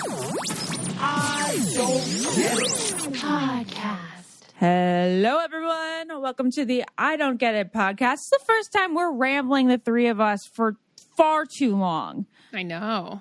I don't get it. Podcast. Hello, everyone. Welcome to the I Don't Get It podcast. It's the first time we're rambling, the three of us, for far too long. I know.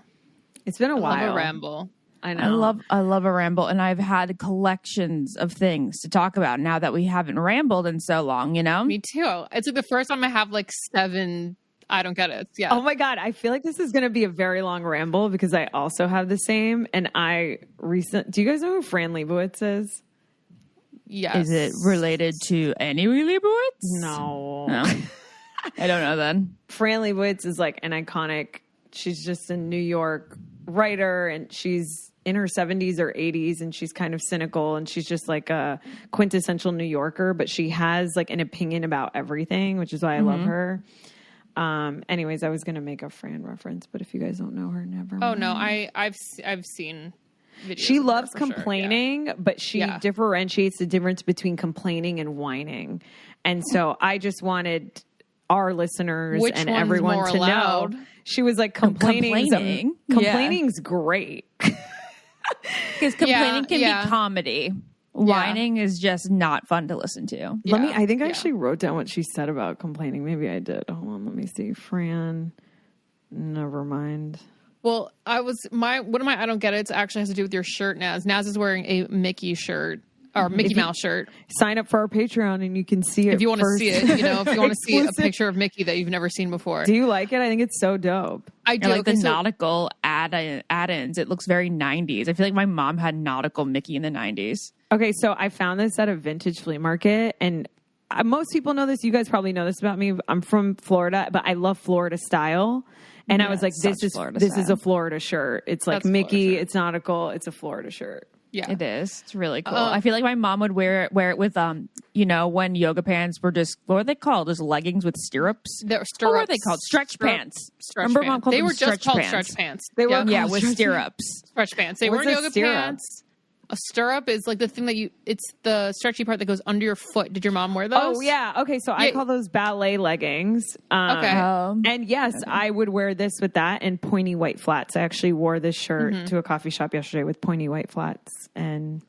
It's been a while. I love a ramble. I know. I love a ramble, and I've had collections of things to talk about now that we haven't rambled in so long, you know? Me too. It's like the first time I have like 7 I don't get it. Yeah. Oh my God. I feel like this is going to be a very long ramble because I also have the same. And do you guys know who Fran Lebowitz is? Yes. Is it related to Annie Leibovitz? No. I don't know then. Fran Lebowitz is like an iconic, she's just a New York writer and she's in her 70s or 80s and she's kind of cynical and she's just like a quintessential New Yorker, but she has like an opinion about everything, which is why I love her. Anyways, I was going to make a Fran reference, but if you guys don't know her, never mind. Oh no, I've seen videos. She of her loves for complaining, but she differentiates the difference between complaining and whining. And so I just wanted our listeners and everyone to know. She was like complaining. Complaining's great. Because complaining can be comedy. Whining is just not fun to listen to. I think I actually wrote down what she said about complaining. Maybe I did. Hold on, let me see. Fran, never mind. Well, one of my I don't get it actually has to do with your shirt, Naz. Naz is wearing a Mickey shirt or Mickey Mouse shirt. Sign up for our Patreon and you can see it. If you want to see it, if you want to see a picture of Mickey that you've never seen before. Do you like it? I think it's so dope. I do. I like the nautical add-ins. It looks very 90s. I feel like my mom had nautical Mickey in the 90s. Okay, so I found this at a vintage flea market, and most people know this. You guys probably know this about me. I'm from Florida, but I love Florida style. And I was like, this is a Florida shirt. It's like Mickey, it's nautical, it's a Florida shirt. Yeah, it is. It's really cool. I feel like my mom would wear it with when yoga pants were just, what were they called? Just leggings with stirrups. Stirrups. What were they called? Stretch pants. Remember, mom called them stretch pants. They were with stirrups. Stretch pants. They weren't yoga pants. A stirrup is like the thing that it's the stretchy part that goes under your foot. Did your mom wear those? Oh, yeah. Okay, so I call those ballet leggings. Okay. And yes, I would wear this with that and pointy white flats. I actually wore this shirt to a coffee shop yesterday with pointy white flats and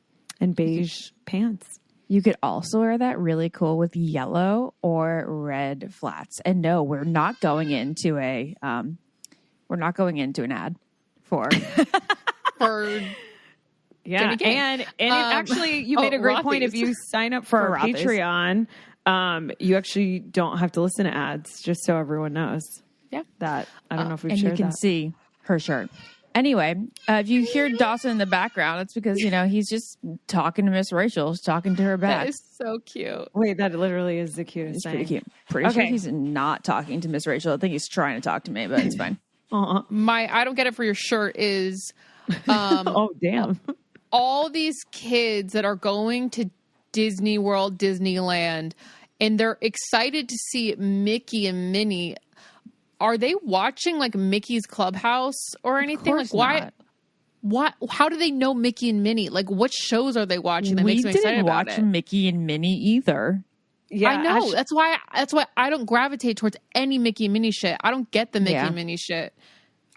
beige pants. You could also wear that really cool with yellow or red flats. And no, we're not going into an ad for Yeah, and actually, you made a great point. If you sign up for our Patreon, you actually don't have to listen to ads. Just so everyone knows. Yeah, that I don't know if we've and shared you can see her shirt. Anyway, if you hear Dawson in the background, it's because he's just talking to Miss Rachel, he's talking to her back. That is so cute. Wait, that literally is the cutest thing. Pretty cute. Pretty sure he's not talking to Miss Rachel. I think he's trying to talk to me, but it's fine. My I don't get it for your shirt is. Oh damn. All these kids that are going to Disney World, Disneyland, and they're excited to see Mickey and Minnie. Are they watching like Mickey's Clubhouse or anything? Like why? What? How do they know Mickey and Minnie? Like what shows are they watching that makes them excited about it? We didn't watch Mickey and Minnie either. Yeah, I know. That's why I don't gravitate towards any Mickey and Minnie shit. I don't get the Mickey and Minnie shit.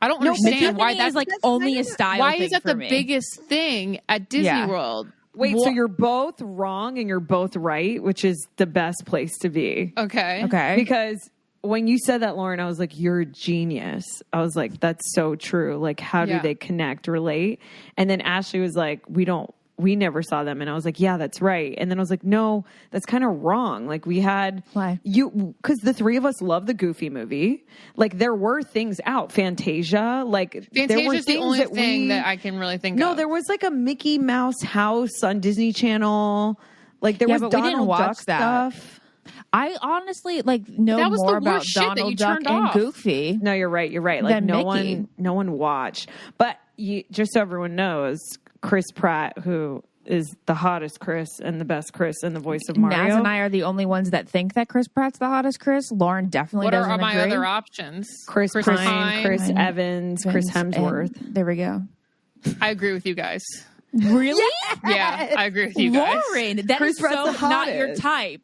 I don't understand why that's like only a style. Why is that the biggest thing at Disney World? Wait, so you're both wrong and you're both right, which is the best place to be. Okay. Because when you said that, Lauren, I was like, you're a genius. I was like, that's so true. like, how do they connect, relate? And then Ashley was like, we never saw them. And I was like, yeah, that's right. And then I was like, no, that's kind of wrong. Like we had because the three of us love the Goofy movie. Like there were things out. Fantasia. Like there were things the only thing that I can really think of. No, there was like a Mickey Mouse house on Disney Channel. Like there was Donald Duck stuff. I honestly know more about Donald Duck and Goofy. No, you're right. Like no one watched. But just so everyone knows, Chris Pratt, who is the hottest Chris and the best Chris and the voice of Mario. Naz and I are the only ones that think that Chris Pratt's the hottest Chris. Lauren definitely doesn't agree. What are my other options? Chris Pine, Chris Evans, Chris Hemsworth. There we go. I agree with you guys. Really? Yeah, I agree with you guys. Lauren, that is so not your type.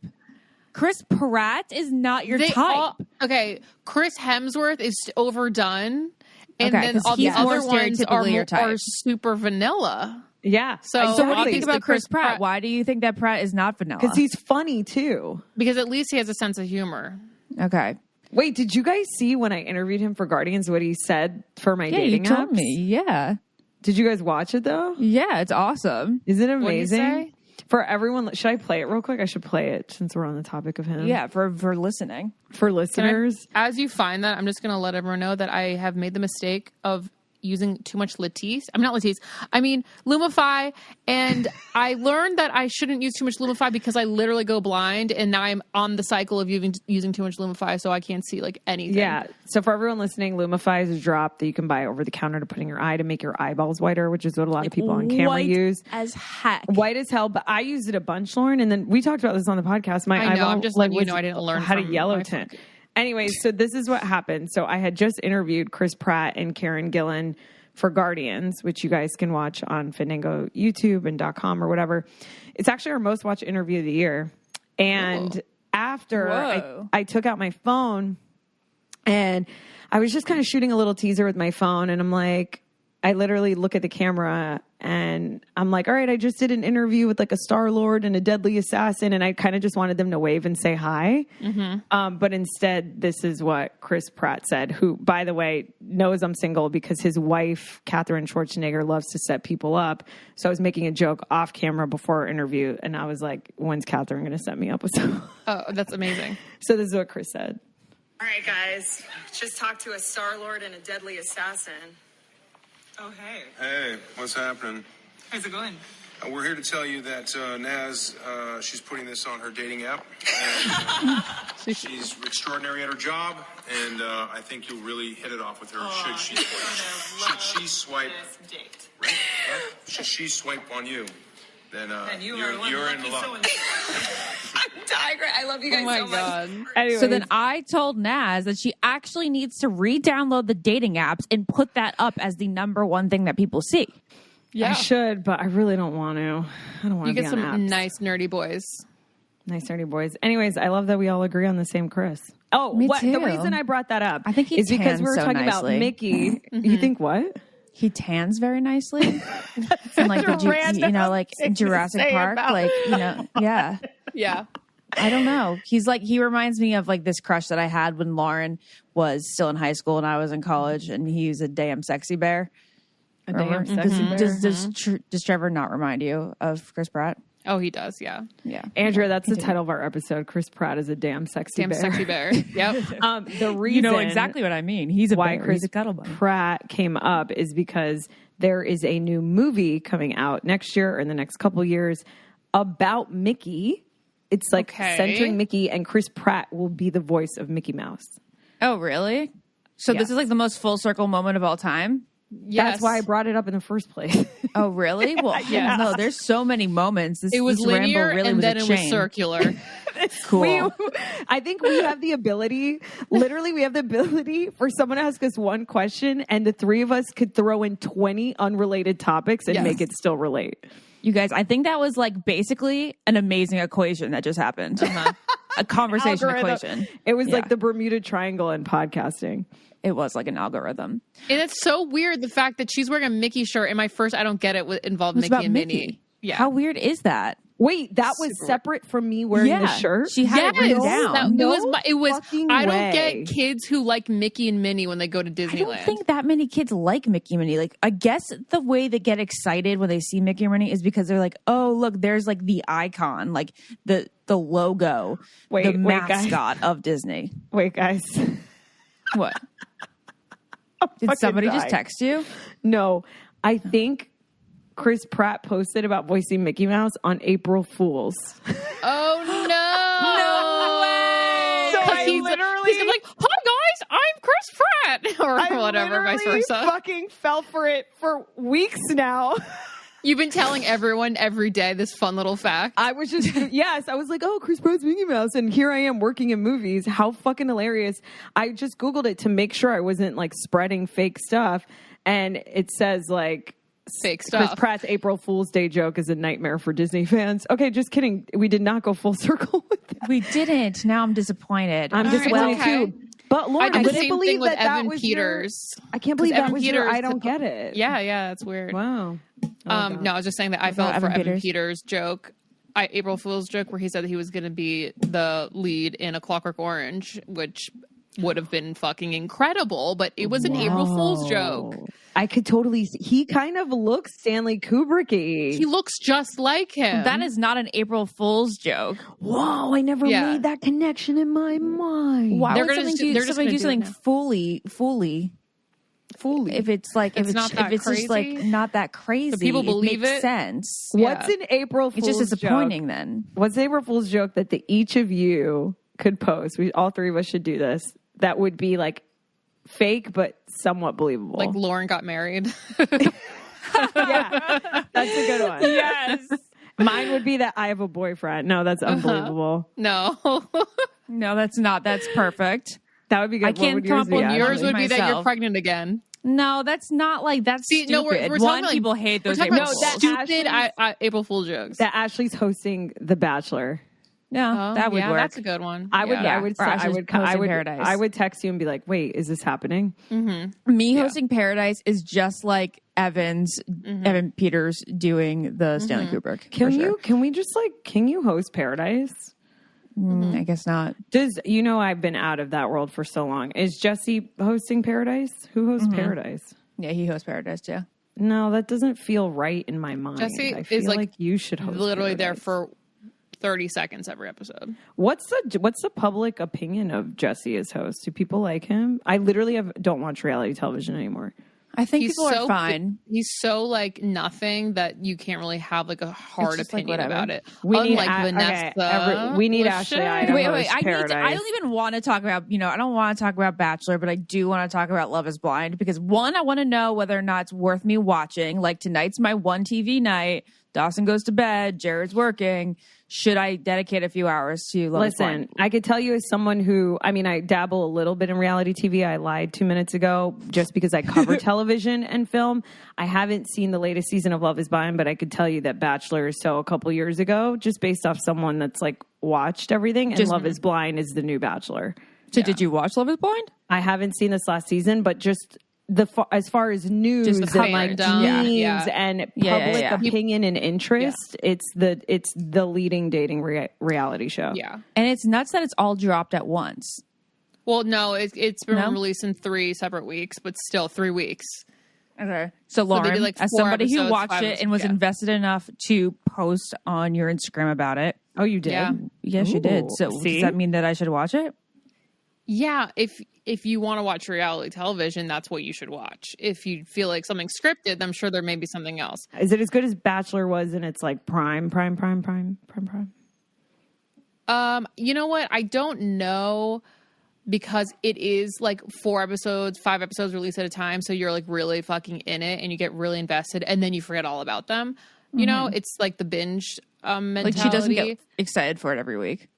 Chris Pratt is not your type. Okay, Chris Hemsworth is overdone. And Okay, then 'cause all the he's more other ones are, stereotypically your type. are super vanilla. Yeah. So So what do you obviously think about Chris Pratt? Why do you think that Pratt is not vanilla? Because he's funny too. Because at least he has a sense of humor. Okay. Wait, did you guys see when I interviewed him for Guardians what he said for my Yeah, dating you told apps? me. Yeah. Did you guys watch it though? Yeah, it's awesome. Isn't it What'd he amazing? say? For everyone, should I play it real quick? I should play it since we're on the topic of him. Yeah, for listening. For listeners. As you find that, I'm just going to let everyone know that I have made the mistake of using too much Latisse. I'm not Latisse. I mean Lumify. And I learned that I shouldn't use too much Lumify because I literally go blind. And now I'm on the cycle of using too much Lumify, so I can't see like anything. Yeah. So for everyone listening, Lumify is a drop that you can buy over the counter to put in your eye to make your eyeballs whiter, which is what a lot of people on camera White use. as heck. White as hell, but I used it a bunch, Lauren, and then we talked about this on the podcast. My I know, eyeball I'm just like letting you know I didn't learn had a from yellow my tint. Anyways, so this is what happened. So I had just interviewed Chris Pratt and Karen Gillan for Guardians, which you guys can watch on Fandango YouTube and .com or whatever. It's actually our most watched interview of the year. And after I took out my phone and I was just kind of shooting a little teaser with my phone, and I'm like, I literally look at the camera and I'm like, all right, I just did an interview with like a Star-Lord and a deadly assassin. And I kind of just wanted them to wave and say hi. Mm-hmm. But instead, this is what Chris Pratt said, who, by the way, knows I'm single because his wife, Katherine Schwarzenegger, loves to set people up. So I was making a joke off camera before our interview. And I was like, when's Katherine going to set me up with someone? Oh, that's amazing. So this is what Chris said. All right, guys. Just talked to a Star-Lord and a deadly assassin. Oh, hey. Hey, what's happening? How's it going? We're here to tell you that Naz, she's putting this on her dating app. And, she's extraordinary at her job, and I think you'll really hit it off with her. Should she swipe? This date. Right? Should she swipe on you? Then And you're in lucky luck. I'm dying. I love you guys Oh my so God. much. Anyways, So then I told Naz that she actually needs to re-download the dating apps and put that up as the number one thing that people see. Yeah. I should, but I really don't want to. I don't want You to be get on some apps. nice nerdy boys. Nice nerdy boys. Anyways, I love that we all agree on the same Chris. Oh, Me the too. reason I brought that up I think he is because tans we were so talking nicely. about Mickey. You think what? He tans very nicely. And like you know, like in Jurassic Park, like, you know, yeah. Yeah. I don't know. He reminds me of like this crush that I had when Lauren was still in high school and I was in college, and he's a damn sexy bear. A damn Does, sexy bear. does Trevor not remind you of Chris Pratt? Oh, he does. Yeah. Yeah. Andrea, that's the title of our episode. Chris Pratt is a damn sexy Damn bear. sexy bear. Yep. The reason You know exactly what I mean. He's a why bear. Chris He's a cuddle bunny. Pratt came up is because there is a new movie coming out next year or in the next couple years about Mickey. It's like Okay. centering Mickey, and Chris Pratt will be the voice of Mickey Mouse. Oh, really? So Yes. this is like the most full circle moment of all time? Yes. That's why I brought it up in the first place. Oh, really? Well, Yes. no, there's so many moments. It was this linear ramble really and was then a it was chain. circular. Cool. I think we have the ability, literally, we have the ability for someone to ask us one question and the three of us could throw in 20 unrelated topics and Yes. make it still relate. You guys, I think that was like basically an amazing equation that just happened. A conversation Algorithm. equation. It was Yeah. like the Bermuda Triangle in podcasting. It was like an algorithm. And it's so weird the fact that she's wearing a Mickey shirt, and my first I don't get it involved It was Mickey about and Mickey. Minnie. Yeah. How weird is that? Wait, that was separate from me wearing the shirt? She had it written down. That- it was fucking I don't way. get kids who like Mickey and Minnie when they go to I Disneyland. don't think that many kids like Mickey and Minnie. Like, I guess the way they get excited when they see Mickey and Minnie is because they're like, oh, look, there's like the icon, like the logo, the guys. mascot of Disney. Wait, guys. What? Did fucking somebody just dying. text you? No, I think Chris Pratt posted about voicing Mickey Mouse on April Fool's. Oh no! No way! So I He's gonna be like, "Hi guys, I'm Chris Pratt," or I whatever, vice literally versa. fucking fell for it for weeks now. You've been telling everyone every day this fun little fact. I was just, yes, I was like, oh, Chris Pratt's Mickey Mouse. And here I am working in movies. How fucking hilarious. I just Googled it to make sure I wasn't like spreading fake stuff. And it says like, Fake Chris stuff. Pratt's April Fool's Day joke is a nightmare for Disney fans. Okay, just kidding. We did not go full circle with that. We didn't. Now I'm disappointed. I'm All right, disappointed it's okay. too. But Lauren, I I did the can't same believe thing with that Evan was Peters. I can't believe that Evan was Peters, I don't get it. Yeah, it's weird. Wow. No, I was just saying that I felt for Evan Evan Peters? Peters' joke. April Fool's joke where he said that he was going to be the lead in A Clockwork Orange, which would have been fucking incredible, but it was an April Fool's joke. I could totally see. He kind of looks Stanley Kubrick-y. He looks just like him. That is not an April Fool's joke. Whoa, I never made that connection in my mind. Why They're would gonna somebody just- do, they're just somebody gonna do do it something fully? If it's like It's if not that it's just like crazy? not that crazy, So people believe makes it? sense. What's an April Fool's It's just disappointing joke? then. What's an April Fool's joke that each of you could post? All three of us should do this. That would be like fake, but somewhat believable. like Lauren got married. Yeah, that's a good one. Yes. Mine would be that I have a boyfriend. No, that's unbelievable. No. No, that's not. That's perfect. That would be good. I can't What would come up yours with be, Yours Ashley? would be that you're Myself. pregnant again. No, that's not like that's See, stupid. no, we're talking One, about, like, people hate We're those talking April about Fools. stupid Ashley's- April Fool jokes. That Ashley's hosting The Bachelor. No, Oh, that would yeah, work. That's a good one. I would, Yeah. I would, Or Ashley's hosting Paradise. I would text you and be like, "Wait, is this happening?" Me hosting Paradise is just like Evan Peters doing the Stanley Kubrick. Can for sure. you? Can we just can you host Paradise? I guess not. I've been out of that world for so long. Is Jesse hosting Paradise? Who hosts Paradise? Yeah, he hosts Paradise too. No, that doesn't feel right in my mind. Jesse I feel is, like, you should host Literally there Paradise. for 30 seconds every episode. What's the public opinion of Jesse as host? Do people like him? I literally don't watch reality television anymore. I think people are fine. He's so like nothing that you can't really have like a hard just, like, opinion whatever. about it. We need Unlike Vanessa. we need Lachey. Ashley I to Wait, host I Paradise. don't even want to talk about, I don't want to talk about Bachelor, but I do want to talk about Love is Blind because one, I want to know whether or not it's worth me watching. Like tonight's my one TV night. Dawson goes to bed. Jared's working. Should I dedicate a few hours to Love is Blind? Listen, I could tell you as someone who, I dabble a little bit in reality TV. I lied 2 minutes ago just because I cover television and film. I haven't seen the latest season of Love is Blind, but I could tell you that Bachelor is so a couple years ago, just based off someone that's like watched everything. And Love is Blind is the new Bachelor. So did you watch Love is Blind? I haven't seen this last season, but just as far as news Just the and like fandom. memes Yeah. and Yeah, public yeah. opinion and interest, it's the leading dating reality show. Yeah. And it's nuts that it's all dropped at once. Well, no, it's been No? released in 3 separate weeks, but still 3 weeks. Okay. So they Lauren, did, like, as 4 somebody who episodes, watched 5 it and was yeah. invested enough to post on your Instagram about it. Oh, you did? Yeah. Yes, you did. So See? does that mean that I should watch it? Yeah, if you want to watch reality television, that's what you should watch. If you feel like something's scripted, I'm sure there may be something else. Is it as good as Bachelor was and it's like prime? You know what? I don't know because it is like 4 episodes, 5 episodes released at a time. So you're like really fucking in it and you get really invested and then you forget all about them. You know, it's like the binge mentality. Like she doesn't get excited for it every week.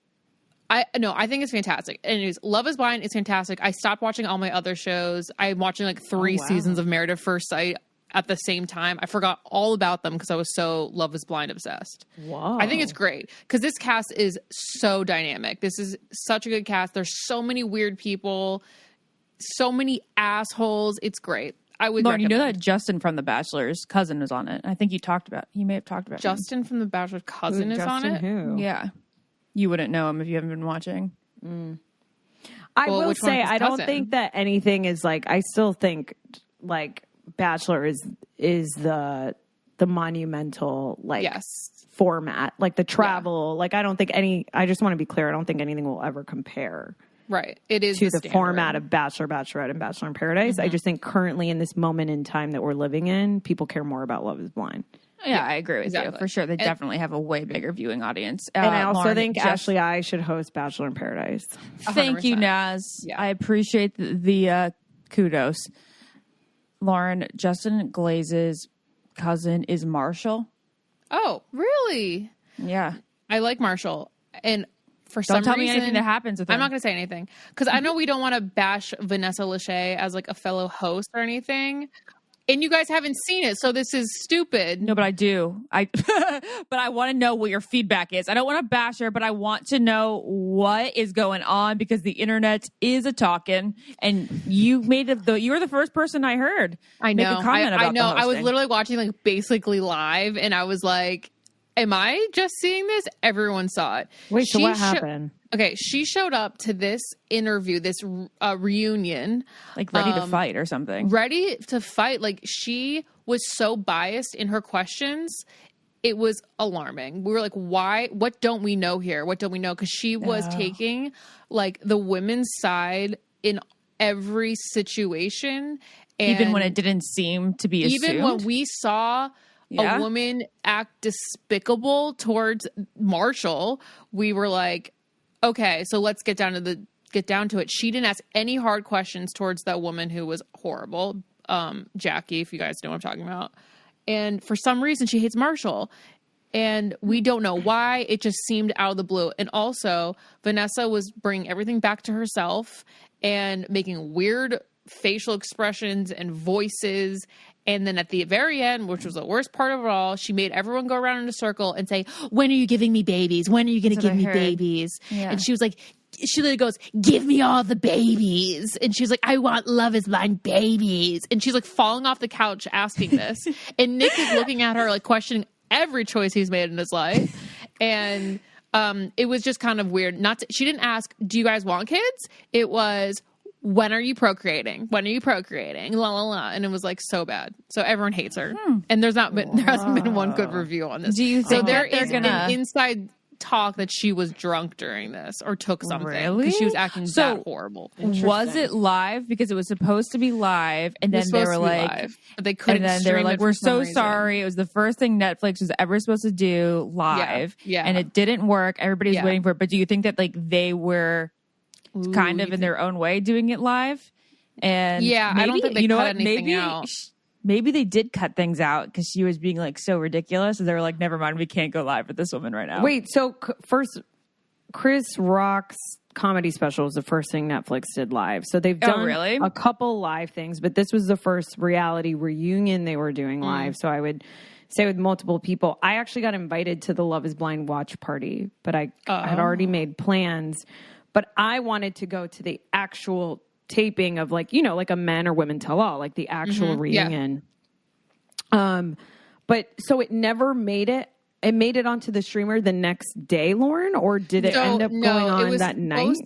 I think it's fantastic. Anyways, Love is Blind is fantastic. I stopped watching all my other shows. I'm watching like 3 seasons of Married at First Sight at the same time. I forgot all about them because I was so Love is Blind obsessed. Whoa. I think it's great because this cast is so dynamic. This is such a good cast. There's so many weird people, so many assholes. It's great. I would Lauren, you know recommend. that Justin from The Bachelor's cousin is on it. I think you may have talked about him. Justin from The Bachelor's cousin is on it. Who? Yeah. You wouldn't know him if you haven't been watching. I Well, will which one say is his I don't cousin? think that anything is like. I still think like Bachelor is the monumental like Yes. format, like the travel. Like I don't think I just want to be clear. I don't think anything will ever compare Right. It is to the standard. format of Bachelor, Bachelorette, and Bachelor in Paradise. I just think currently in this moment in time that we're living in, people care more about Love is Blind. Yeah, I agree with exactly. you. For sure. They definitely have a way bigger viewing audience. And I also Lauren, think just- Ashley I should host Bachelor in Paradise. Thank you, 100%. Naz. Yeah. I appreciate the kudos. Lauren, Justin Glaze's cousin is Marshall. Oh, really? Yeah. I like Marshall. And for Don't some tell reason, me anything that happens with him. I'm not going to say anything because I know we don't want to bash Vanessa Lachey as like a fellow host or anything. And you guys haven't seen it, so this is stupid. No, but I do. But I want to know what your feedback is. I don't want to bash her, but I want to know what is going on because the internet is a talking, and you made it. You were the first person I heard. I know. Make a comment about I know. the I was hosting. literally watching like basically live, and I was like, "Am I just seeing this?" Everyone saw it. Wait, so what happened? Okay, she showed up to this interview, this reunion, like ready to fight or something. ready to fight. Like she was so biased in her questions. It was alarming. We were like, why? What don't we know here? What don't we know? Because she was taking like the women's side in every situation. And Even when it didn't seem to be assumed. even when we saw a woman act despicable towards Marshall, we were like, okay, so let's get down to it. She didn't ask any hard questions towards that woman who was horrible, Jackie, if you guys know what I'm talking about. And for some reason, she hates Marshall. And we don't know why. It just seemed out of the blue. And also, Vanessa was bringing everything back to herself and making weird facial expressions and voices. And then at the very end, which was the worst part of it all, she made everyone go around in a circle and say, when are you giving me babies? When are you going to give me babies? Yeah. And she was like, she literally goes, give me all the babies. And she's like, I want Love is Blind babies. And she's like falling off the couch asking this. And Nick is looking at her like questioning every choice he's made in his life. And it was just kind of weird. She didn't ask, do you guys want kids? It was, when are you procreating? When are you procreating? La la la. And it was like so bad. So everyone hates her. And there hasn't been one good review on this. Do you think there that they're is gonna an inside talk that she was drunk during this or took something Really? because she was acting So, that horrible. Was it live? Because it was supposed to be live, and It then was they supposed were to be like, live, but they couldn't. and then they were stream like, it "We're for some so reason. sorry. It was the first thing Netflix was ever supposed to do live, Yeah. and it didn't work. Everybody's Yeah. waiting for it." But do you think that like they were kind of in their own way doing it live? And Yeah, I don't think they cut anything maybe, out. Maybe they did cut things out because she was being like so ridiculous, and they were like, "Never mind, we can't go live with this woman right now." Wait, so first, Chris Rock's comedy special was the first thing Netflix did live. So they've done really? a couple live things, but this was the first reality reunion they were doing live. So I would say with multiple people. I actually got invited to the Love is Blind watch party, but I had already made plans. But I wanted to go to the actual taping of like, like a Men or Women Tell All, like the actual reunion. But so it never made it. It made it onto the streamer the next day, Lauren, or did it end up going on that night?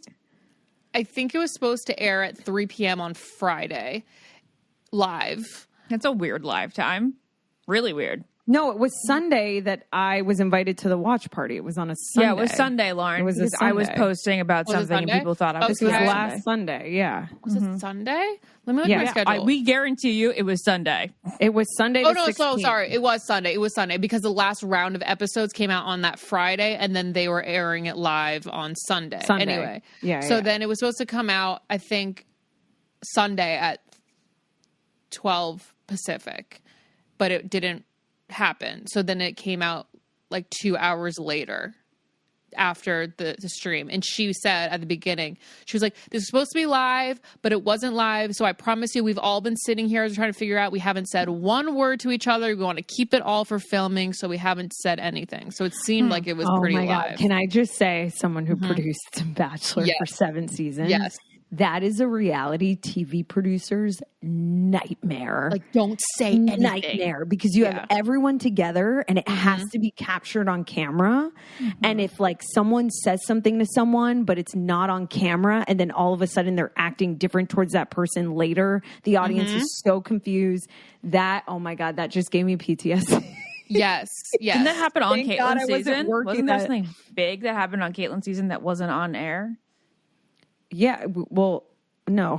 I think it was supposed to air at 3 p.m. on Friday, live. That's a weird live time. Really weird. No, it was Sunday that I was invited to the watch party. It was on a Sunday. Yeah, it was Sunday, Lauren. It was a because I was Sunday. posting about Was it something and Sunday? people thought I was This was Okay. last Sunday. Yeah. Was it Sunday? Let me look Yeah. at my schedule. we guarantee you it was Sunday. It was Sunday. Oh the no! 16th. So sorry, it was Sunday. It was Sunday because the last round of episodes came out on that Friday, and then they were airing it live on Sunday. Sunday. Anyway, Yeah, So yeah. then it was supposed to come out, I think, Sunday at 12 Pacific, but it didn't happen. So then it came out like 2 hours later after the stream. And she said at the beginning, she was like, this is supposed to be live, but it wasn't live. So I promise you, we've all been sitting here trying to figure out, we haven't said one word to each other. We want to keep it all for filming. So we haven't said anything. So it seemed like it was pretty my live. God. Can I just say, someone who produced Bachelor Yes. for 7 seasons? Yes. That is a reality TV producer's nightmare. Like, don't say anything. Nightmare, because you have everyone together and it has to be captured on camera. And if like someone says something to someone but it's not on camera, and then all of a sudden they're acting different towards that person later, the audience is so confused. That, oh my God, that just gave me PTSD. Yes. Yes. Didn't that happen on Thank God I Caitlin's wasn't season? working Wasn't there that- something big that happened on Caitlin's season that wasn't on air? Yeah, well, no,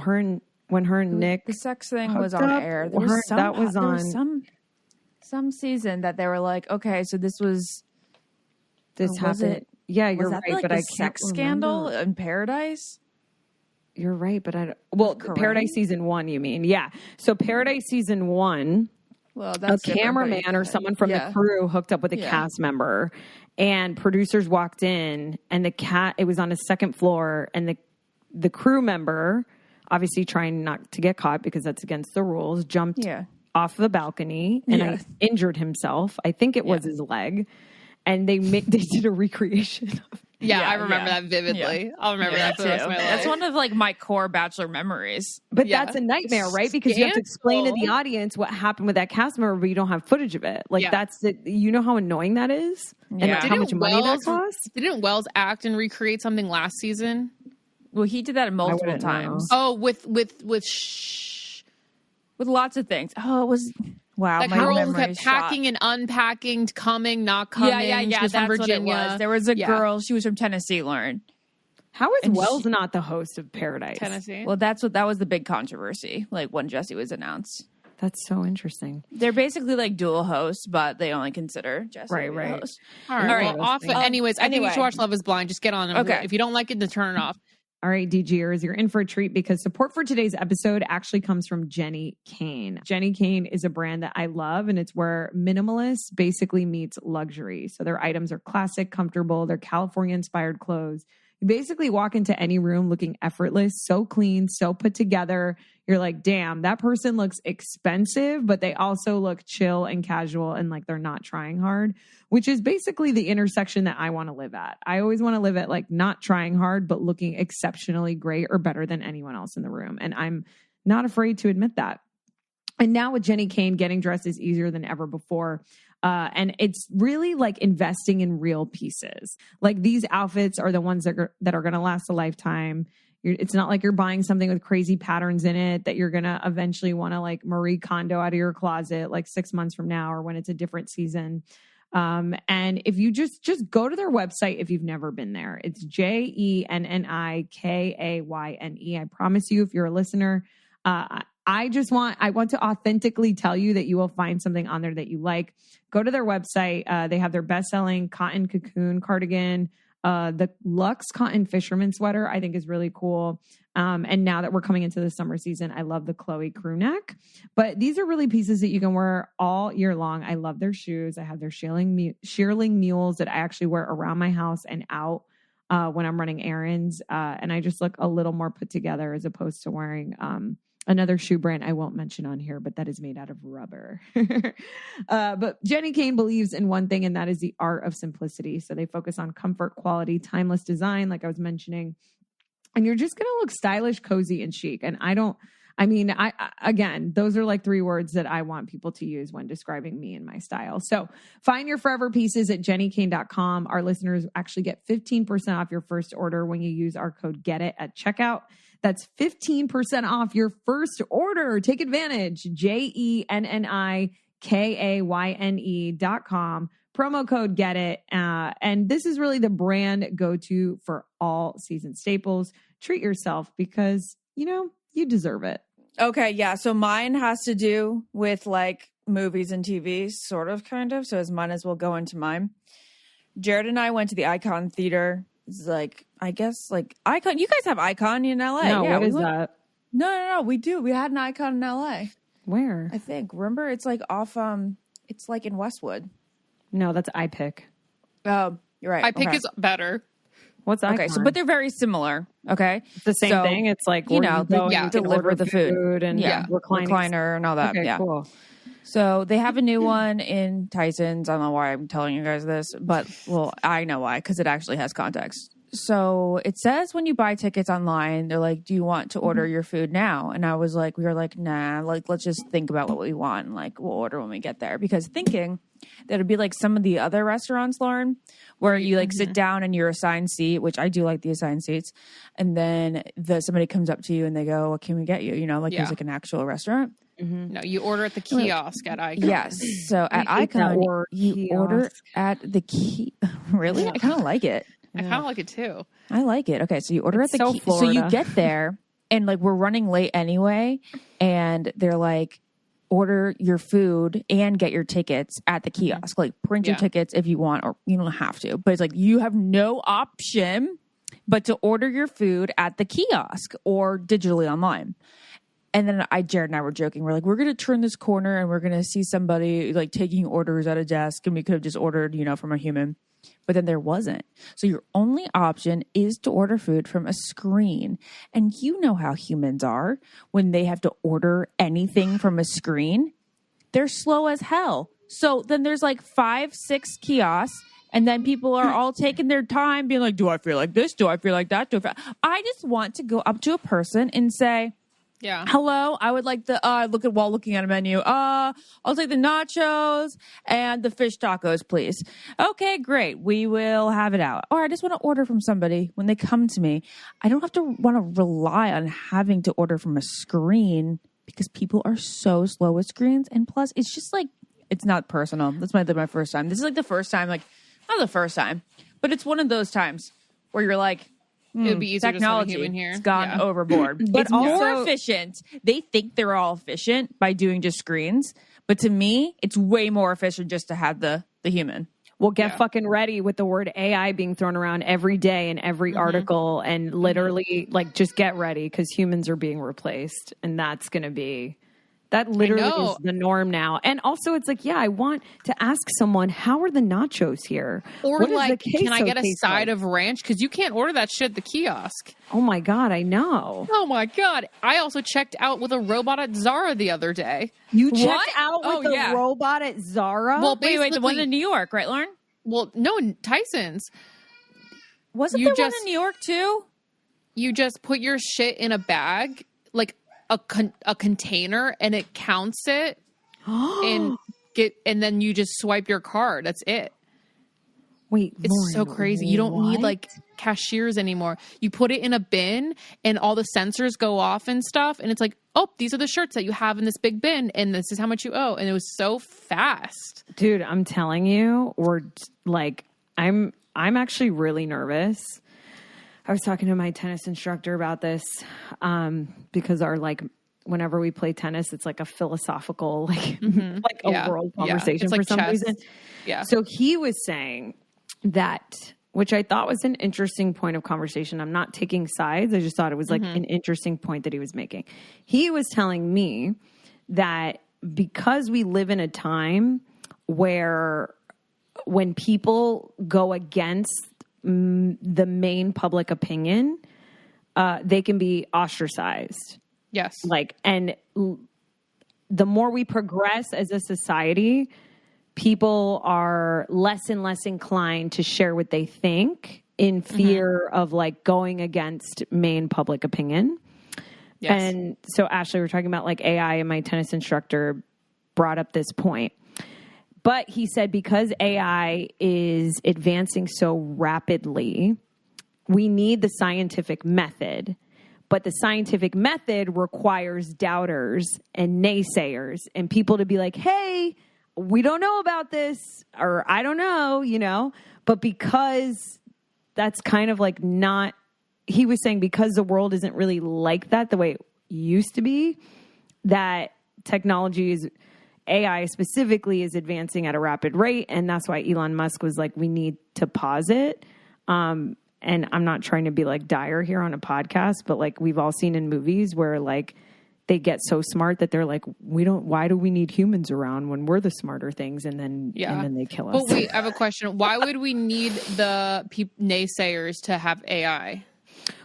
when her and Nick, The sex thing was hooked on up, air. There her- was some, that was there on. was some season that they were like, okay, so this was this was happened. it- Yeah, was you're that right, like but the I can't sex scandal remember. in Paradise? You're right, but I don't. Well, Correct. Paradise season 1, you mean? Yeah. So Paradise season 1, Well, a that's different, cameraman but- or someone from the crew hooked up with a Yeah. cast member, and producers walked in, and it was on a second floor, and the crew member, obviously trying not to get caught because that's against the rules, jumped Yeah. off the balcony and Yes. injured himself. I think it was his leg. And they did a recreation of it. Yeah, I remember that vividly. I'll remember that for the rest of my life. That's one of like my core Bachelor memories. But that's a nightmare, right? Because you have to explain to the audience what happened with that cast member, but you don't have footage of it. Like you know how annoying that is? And like how much money that costs? Didn't Wells act and recreate something last season? Well, he did that multiple times. Oh, with lots of things. Oh, it was wow. That my girl who memory kept is packing shot. and unpacking, coming, not coming. Yeah. She was from That's Virginia. what it was. There was a girl. She was from Tennessee, Lauren. How is Wells not the host of Paradise? Tennessee. Well, that was the big controversy. Like when Jesse was announced. That's so interesting. They're basically like dual hosts, but they only consider Jesse the host. All right. Well, anyways, I think you should watch Love Is Blind. Just get on it. Okay. If you don't like it, then turn it off. All right, DGers, you're in for a treat because support for today's episode actually comes from Jenny Kane. Jenny Kane is a brand that I love, and it's where minimalist basically meets luxury. So their items are classic, comfortable, they're California-inspired clothes. You basically walk into any room looking effortless, so clean, so put together. You're like, damn, that person looks expensive, but they also look chill and casual and like they're not trying hard, which is basically the intersection that I want to live at. I always want to live at like not trying hard, but looking exceptionally great or better than anyone else in the room. And I'm not afraid to admit that. And now with Jenny Kane, getting dressed is easier than ever before. And it's really like investing in real pieces. Like these outfits are the ones that are going to last a lifetime. It's not like you're buying something with crazy patterns in it that you're going to eventually want to like Marie Kondo out of your closet like 6 months from now or when it's a different season. And if you just go to their website, if you've never been there, it's JENNIKAYNE. I promise you, if you're a listener, I want to authentically tell you that you will find something on there that you like. Go to their website. They have their best-selling cotton cocoon cardigan. The Luxe cotton fisherman sweater, I think, is really cool. And now that we're coming into the summer season, I love the Chloe crew neck. But these are really pieces that you can wear all year long. I love their shoes. I have their shearling mules that I actually wear around my house and out when I'm running errands. And I just look a little more put together as opposed to wearing another shoe brand I won't mention on here, but that is made out of rubber. But Jenny Kane believes in one thing, and that is the art of simplicity. So they focus on comfort, quality, timeless design, like I was mentioning. And you're just going to look stylish, cozy, and chic. And again, those are like 3 words that I want people to use when describing me and my style. So find your forever pieces at jennykane.com. Our listeners actually get 15% off your first order when you use our code GETIT at checkout. That's 15% off your first order. Take advantage. JENNIKAYNE.com. Promo code GET IT. And this is really the brand go-to for all season staples. Treat yourself because, you deserve it. Okay, yeah. So mine has to do with like movies and TV, sort of, kind of. So as mine as well go into mine. Jared and I went to the Icon Theater. It's like, I guess, like Icon. You guys have Icon in LA. No, yeah, what is that? No. We do. We had an Icon in LA. Where? I think. Remember, it's like off. It's like in Westwood. No, that's iPick. Oh, you're right. iPick is better. What's Icon? Okay, so but they're very similar. Okay, it's the same thing. It's like you deliver the food and recliner and all that. Okay, yeah, cool. So they have a new one in Tyson's. I don't know why I'm telling you guys this, but I know why, because it actually has context. So it says when you buy tickets online, they're like, do you want to order your food now? And we were like, nah, like, let's just think about what we want. And like, we'll order when we get there, because thinking that it'd be like some of the other restaurants, Lauren, where you like sit down and you're assigned seat, which I do like the assigned seats. And then somebody comes up to you and they go, what can we get you? There's like an actual restaurant. No, you order at the kiosk at Icon. Yes. So at Icon, you order at the key. Really? I kind of like it. I kind of like it too. I like it. Okay, so you order at the key. Florida. So you get there, and like we're running late anyway, and they're like, order your food and get your tickets at the kiosk. Like print your tickets if you want, or you don't have to. But it's like you have no option but to order your food at the kiosk or digitally online. And then Jared and I were joking. We're like, we're going to turn this corner and we're going to see somebody like taking orders at a desk, and we could have just ordered, from a human. But then there wasn't. So your only option is to order food from a screen. And you know how humans are when they have to order anything from a screen. they're slow as hell. So then there's like 5, 6 kiosks, and then people are all taking their time being like, do I feel like this? Do I feel like that? I just want to go up to a person and say, Yeah. hello, I would like the looking at a menu. I'll take the nachos and the fish tacos, please. Okay, great. We will have it out. Or I just want to order from somebody when they come to me. I don't have to want to rely on having to order from a screen because people are so slow with screens. And plus, it's just like, it's not personal. That's my first time. This is like the first time, like, not the first time, but it's one of those times where you're like, It would be easier technology to have a human here. has gone overboard. But It's more also- efficient. They think they're all efficient by doing just screens. But to me, it's way more efficient just to have the human. Well, get fucking ready with the word AI being thrown around every day in every article, and literally, like, just get ready because humans are being replaced, and that's going to be. That literally is the norm now. And also, it's like, yeah, I want to ask someone, how are the nachos here? Or What does like, the queso can I get a taste side like? of ranch? Because you can't order that shit at the kiosk. Oh my God, I know. Oh my God. I also checked out with a robot at Zara the other day. You checked What? out with Oh, yeah. a robot at Zara? Well, Wait, the one basically- in New York, right, Lauren? Well, no, in Tyson's. Wasn't You there one just- in New York too? You just put your shit in a bag, like a container, and it counts it and then you just swipe your card. That's it. Wait, It's Lauren, so crazy. You don't need what? like cashiers anymore. You put it in a bin and all the sensors go off and stuff. And it's like, oh, these are the shirts that you have in this big bin. And this is how much you owe. And it was so fast. Dude, I'm telling you, I'm actually really nervous. I was talking to my tennis instructor about this because whenever we play tennis, it's like a philosophical, Yeah. world Yeah. conversation It's like for some chess. reason. Yeah. So he was saying that, which I thought was an interesting point of conversation. I'm not taking sides. I just thought it was like an interesting point that he was making. He was telling me that because we live in a time where when people go against the main public opinion, they can be ostracized. Yes. The more we progress as a society, people are less and less inclined to share what they think in fear of going against main public opinion. Yes. And so, Ashley, we're talking about AI, and my tennis instructor brought up this point. But he said because AI is advancing so rapidly, we need the scientific method. But the scientific method requires doubters and naysayers and people to be like, hey, we don't know about this, or I don't know, But because that's kind of not, he was saying because the world isn't really like that the way it used to be, that technology is, AI specifically, is advancing at a rapid rate. And that's why Elon Musk was like, we need to pause it. And I'm not trying to be dire here on a podcast, but we've all seen in movies where they get so smart that they're like, why do we need humans around when we're the smarter things? And then they kill us. But wait, I have a question. Why would we need the naysayers to have AI?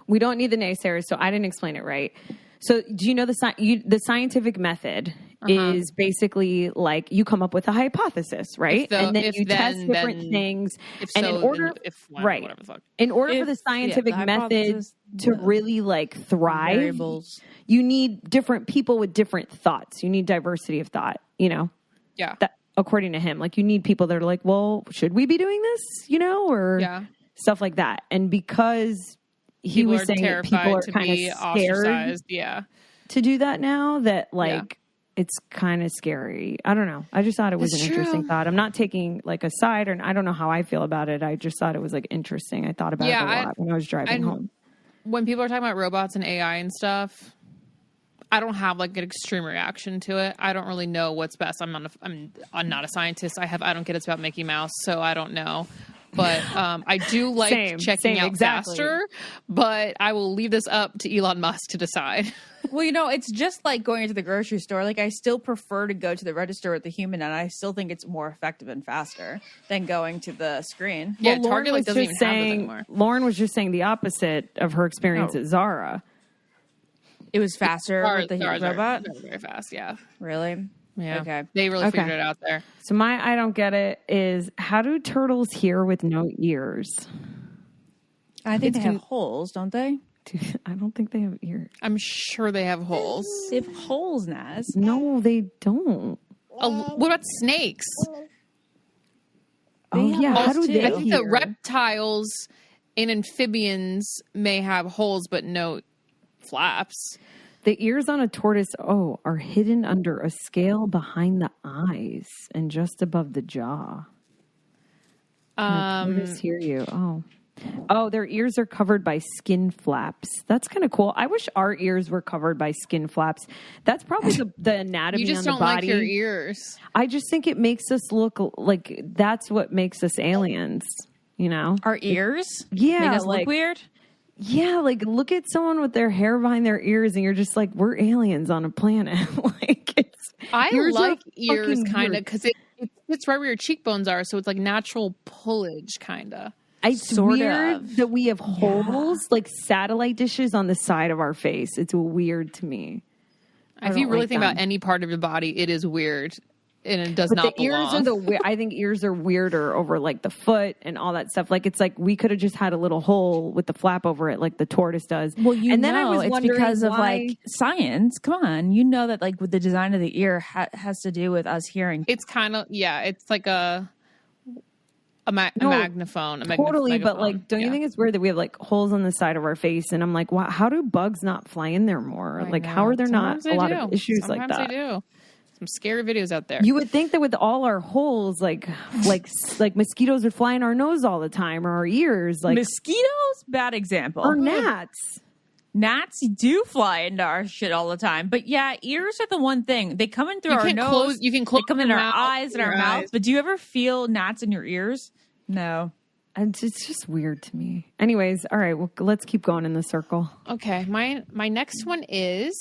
We don't need the naysayers. So I didn't explain it right. So do you know the scientific method is basically you come up with a hypothesis, right? And then you test different things. And in order for the scientific method to really thrive, Variables. you need different people with different thoughts. You need diversity of thought, Yeah. That, according to him, you need people that are like, well, should we be doing this, or stuff like that. And because he was saying that people are kind of scared to do that now, that it's kind of scary. I don't know. I just thought it was an interesting thought. I'm not taking a side, or I don't know how I feel about it. I just thought it was interesting. I thought about it a lot when I was driving home. When people are talking about robots and AI and stuff, I don't have an extreme reaction to it. I don't really know what's best. I'm not a scientist. I don't get it's about Mickey Mouse, so I don't know. But I do checking out faster, but I will leave this up to Elon Musk to decide. Well, it's just like going into the grocery store. I still prefer to go to the register with the human, and I still think it's more effective and faster than going to the screen. Yeah, Well, Target doesn't even have those anymore. Lauren was just saying the opposite of her experience at Zara. It was faster with the Zara's robot? Very, very fast, yeah. Really? Yeah. Okay. They really figured it out there. So my I don't get it is how do turtles hear with no ears? I think they have holes, don't they? Dude, I don't think they have ears. I'm sure they have holes. They have holes, Naz. No, they don't. What about snakes? Oh yeah, how do they I think the hear? reptiles and amphibians may have holes, but no flaps. The ears on a tortoise, are hidden under a scale behind the eyes and just above the jaw. Tortoise hear you. Oh, their ears are covered by skin flaps. That's kind of cool. I wish our ears were covered by skin flaps. That's probably the anatomy You just on the don't like body. your ears. I just think it makes us look like that's what makes us aliens. You know, Our ears? Yeah, Make us like- look weird? yeah, like look at someone with their hair behind their ears, and you're just like, we're aliens on a planet. I ears are like ears fucking kind of weird. because it fits right where your cheekbones are, so it's like natural pullage kind of. It's Sort weird of. that we have holes like satellite dishes on the side of our face. It's weird to me. If don't you really like think them. about any part of your body, it is weird, and it does But not the ears belong. are I think ears are weirder over like the foot and all that stuff. Like it's like we could have just had a little hole with the flap over it, like the tortoise does. Well, and then I was it's wondering because of why- like science. Come on, you know that like with the design of the ear has to do with us hearing. It's kind of it's like a No, magnaphone. Totally, but megaphone. like, don't you think it's weird that we have like holes on the side of our face? And I'm like, wow, how do bugs not fly in there more? I like, know. how are there Sometimes not a they lot do. of issues like Sometimes that? they do. Some scary videos out there. You would think that with all our holes, like mosquitoes would fly in our nose all the time, or our ears, like Mosquitoes, bad example. or gnats. Gnats do fly into our shit all the time. But yeah, ears are the one thing. They come in through our nose. You can close. They come in your our mouth, eyes and our your mouth. eyes. But do you ever feel gnats in your ears? No. And it's just weird to me. Anyways, all right, well, let's keep going in the circle. Okay, my next one is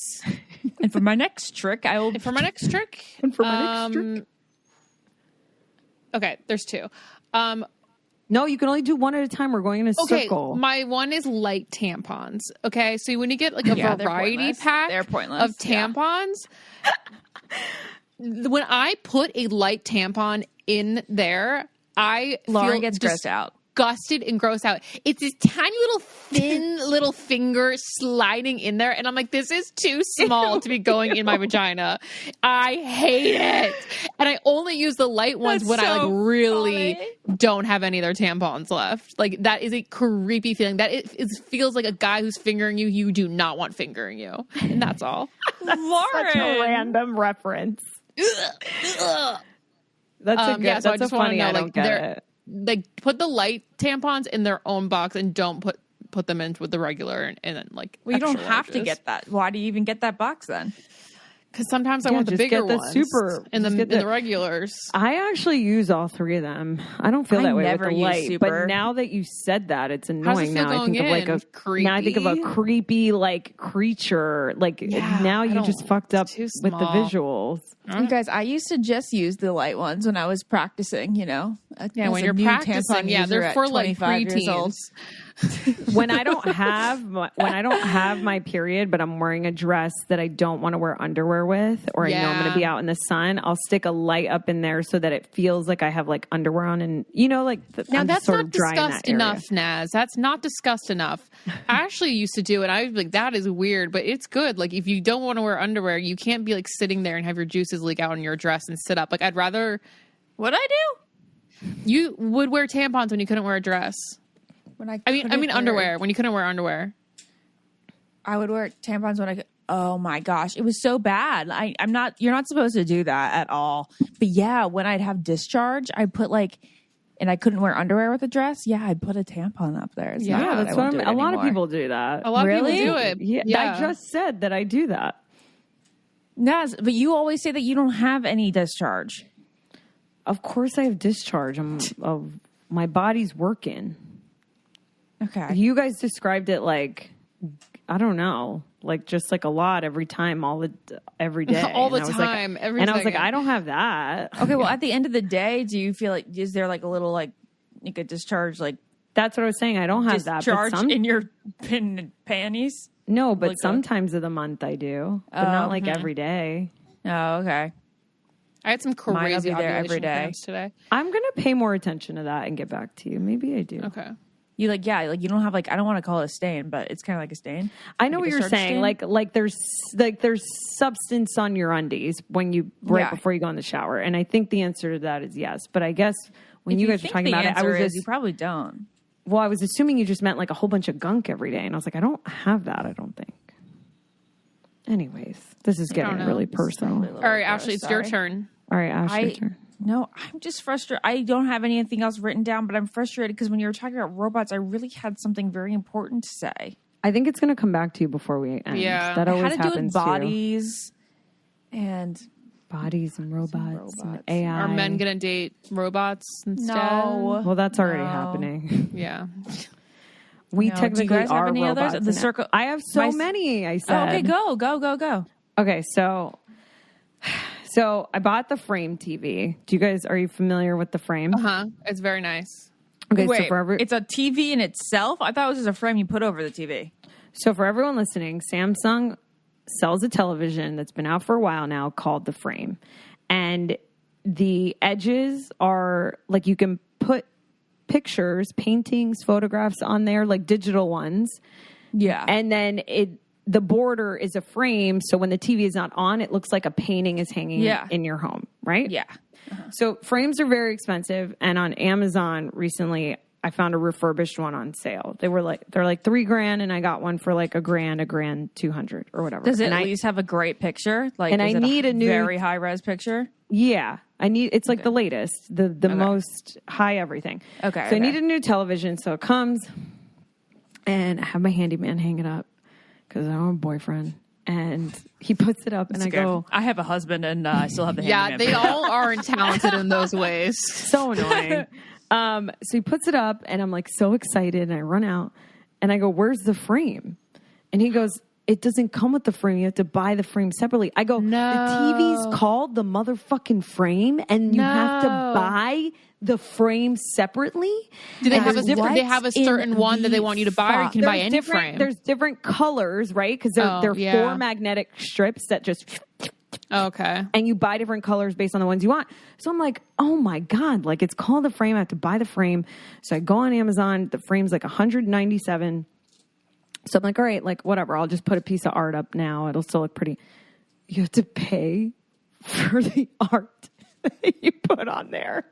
And for my next trick, I will. for my next trick. And for my next trick? Okay, there's two. No, you can only do one at a time. We're going in a Okay, circle. my one is light tampons. Okay, so when you get like a Yeah, they're variety pointless. pack They're pointless, of tampons, when I put a light tampon in there, I Lauren feel gets grossed out. disgusted and grossed out. It's this tiny little thin little finger sliding in there, and I'm like, this is too small to be going in my vagina. I hate it, and I only use the light ones That's when I so like really funny. don't have any of their tampons left. Like that is a creepy feeling. That it feels like a guy who's fingering you. You do not want fingering you, and that's all. Lauren. Such a random reference. That's a good. Yeah, so I that's just a want to funny. know, I don't like, get they're- it. Like put the light tampons in their own box and don't put them in with the regular and then like. Well, you don't extra have to larges. get that. Why do you even get that box then? Because sometimes I Yeah, want the just bigger get the ones super- and just the, get the- the regulars. I actually use all three of them. I don't feel I that way with never the use light, super. but now that you said that, it's How's it annoying. feel Now I going think of like in? a now I think of a Creepy? creepy like creature. Like now I you don't- just fucked up it's too with the small. visuals. You guys, I used to just use the light ones when I was practicing, you know. Yeah, As when a you're new practicing, tampon yeah, user they're at for like 25 years old. preteens. When I don't have my period, but I'm wearing a dress that I don't want to wear underwear with, or I know I'm going to be Yeah. out in the sun, I'll stick a light up in there so that it feels like I have like underwear on, and like Now I'm that's sort not of dry in that discussed area. enough, Naz. That's not discussed enough. I actually used to do it. I was like, that is weird, but it's good. Like if you don't want to wear underwear, you can't be like sitting there and have your juices leak out in your dress and sit up. Like I'd rather. What I do? You would wear tampons when you couldn't wear a dress. When I I mean underwear when you couldn't wear underwear. I would wear tampons when I could. Oh my gosh, it was so bad. I'm not. You're not supposed to do that at all. But yeah, when I'd have discharge, I'd put like, and I couldn't wear underwear with a dress. Yeah, I'd put a tampon up there. It's Yeah, not that That's I what won't do it a lot of anymore. people do that. A lot Really? of people do it. Yeah, I just said that I do that. Naz, but you always say that you don't have any discharge. Of course, I have discharge. My body's working. Okay. You guys described it like I don't know, like just like a lot every time, every day, All the And I was like- time, every and I was like, second. I don't have that. Okay, well, at the end of the day, do you feel like is there like a little like you could discharge like That's what I was saying. I don't have that. But discharge in your panties? no, but like a- sometimes of the month I do, but not like mhm. every day. Oh, okay. I had some Mine will crazy be there every ovulation day. cramps today. I'm going to pay more attention to that and get back to you. Maybe I do. Okay. You like, yeah, like you don't have like, I don't want to call it a stain, but it's kind of like a stain. I know Like what a you're starch saying. stain? There's substance on your undies when you Yeah. before you go in the shower, and I think the answer to that is yes. But I guess when If you guys were think talking the about it, I answer was is just you probably don't. well, I was assuming you just meant like a whole bunch of gunk every day, and I was like, I don't have that. I don't think. Anyways, this is getting know. really personal. All right, Ashley, it's your turn. All right, Ash, your I turn. no, I'm just frustrated. I don't have anything else written down, but I'm frustrated because when you were talking about robots, I really had something very important to say. I think it's going to come back to you before we end. Yeah. That It always had to do with happens to you. bodies and Bodies and robots and AI. Are men going to date robots instead? no. Well, that's already No. happening. Yeah. We No. Do you technically guys have are any others? robots. The and- circle- I have so my- many. I Oh, said. okay, go. Okay, so I bought the Frame TV. Are you familiar with the Frame? Uh-huh. It's very nice. Okay, Wait, so for it's a TV in itself? I thought it was just a frame you put over the TV. so for everyone listening, Samsung sells a television that's been out for a while now called the Frame, and the edges are like you can put pictures, paintings, photographs on there, like digital ones. Yeah. And then the border is a frame, so when the TV is not on, it looks like a painting is hanging in your home, right? yeah. So frames are very expensive, and on Amazon recently, I found a refurbished one on sale. They're like $3,000, and I got one for like $1,200 or whatever. Does it and at least have a great picture? Like, and is I it need a new- very high res picture. Yeah, it's like the latest, the most high everything. Okay, So I okay. need a new television, so it comes, and I have my handyman hang it up because I don't have a boyfriend, and he puts it up, and I go, I have a husband, and I still have the Yeah, handyman. they all aren't talented in those ways. so annoying. So he puts it up, and I'm like so excited, and I run out, and I go, "Where's the frame?" And he goes, "It doesn't come with the frame. You have to buy the frame separately." I go, No. "The TV's called the motherfucking frame, and you have to No. buy the frame separately." Do they And have a there's different- they have a certain in one that they the want you to buy, or you can buy there's any different, frame? There's different colors, right? Because Oh, they're yeah. 4 magnetic strips that just. Okay. And you buy different colors based on the ones you want. So I'm like, oh my God, like it's called the frame. I have to buy the frame. So I go on Amazon. The frame's like $197. So I'm like, all right, like whatever. I'll just put a piece of art up now. It'll still look pretty. You have to pay for the art that you put on there.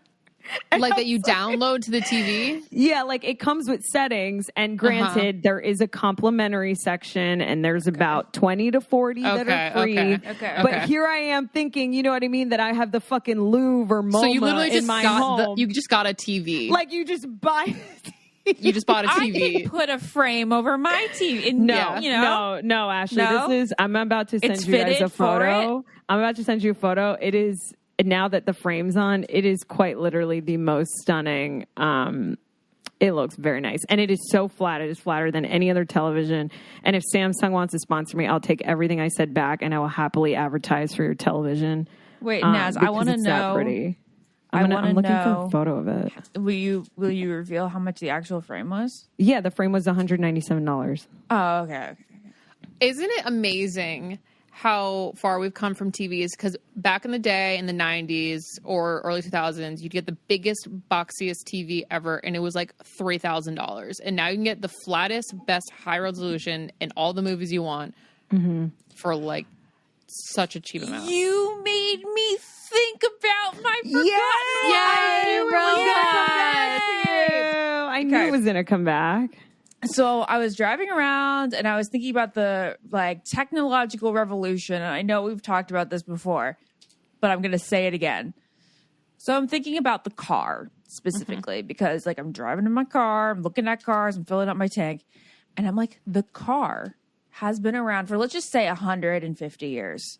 And Like I that you was like- download to the TV? Yeah, like it comes with settings, and granted, there is a complimentary section, and there's about 20 to 40 that are free. Okay. But here I am thinking, you know what I mean, that I have the fucking Louvre or MoMA So you literally in just my got home. you just got a TV. Like you just buy. you just bought a I TV. didn't put a frame over my TV. And, No, you know, no, Ashley. No? This is. I'm about to send It's you guys a fitted for photo. I'm about to send you a photo. It is now that the frame's on. It is quite literally the most stunning. It looks very nice, and it is so flat. It is flatter than any other television. And if Samsung wants to sponsor me, I'll take everything I said back, and I will happily advertise for your television. Wait, Naz, I because want to it's that know. pretty. I I'm wanna looking for know- a photo of it. Will you reveal how much the actual frame was? Yeah, the frame was $197. Oh, okay. Isn't it amazing how far we've come from TVs? Because back in the day, in the 90s or early 2000s, you'd get the biggest, boxiest TV ever, and it was like $3,000. And now you can get the flattest, best high resolution in all the movies you want for like such a cheap amount. You made me think about my forgotten Yay, life. I knew it was going to come back. So I was driving around and I was thinking about the like technological revolution. And I know we've talked about this before, but I'm going to say it again. So I'm thinking about the car specifically because like I'm driving in my car, I'm looking at cars, I'm filling up my tank. And I'm like, the car has been around for, let's just say 150 years.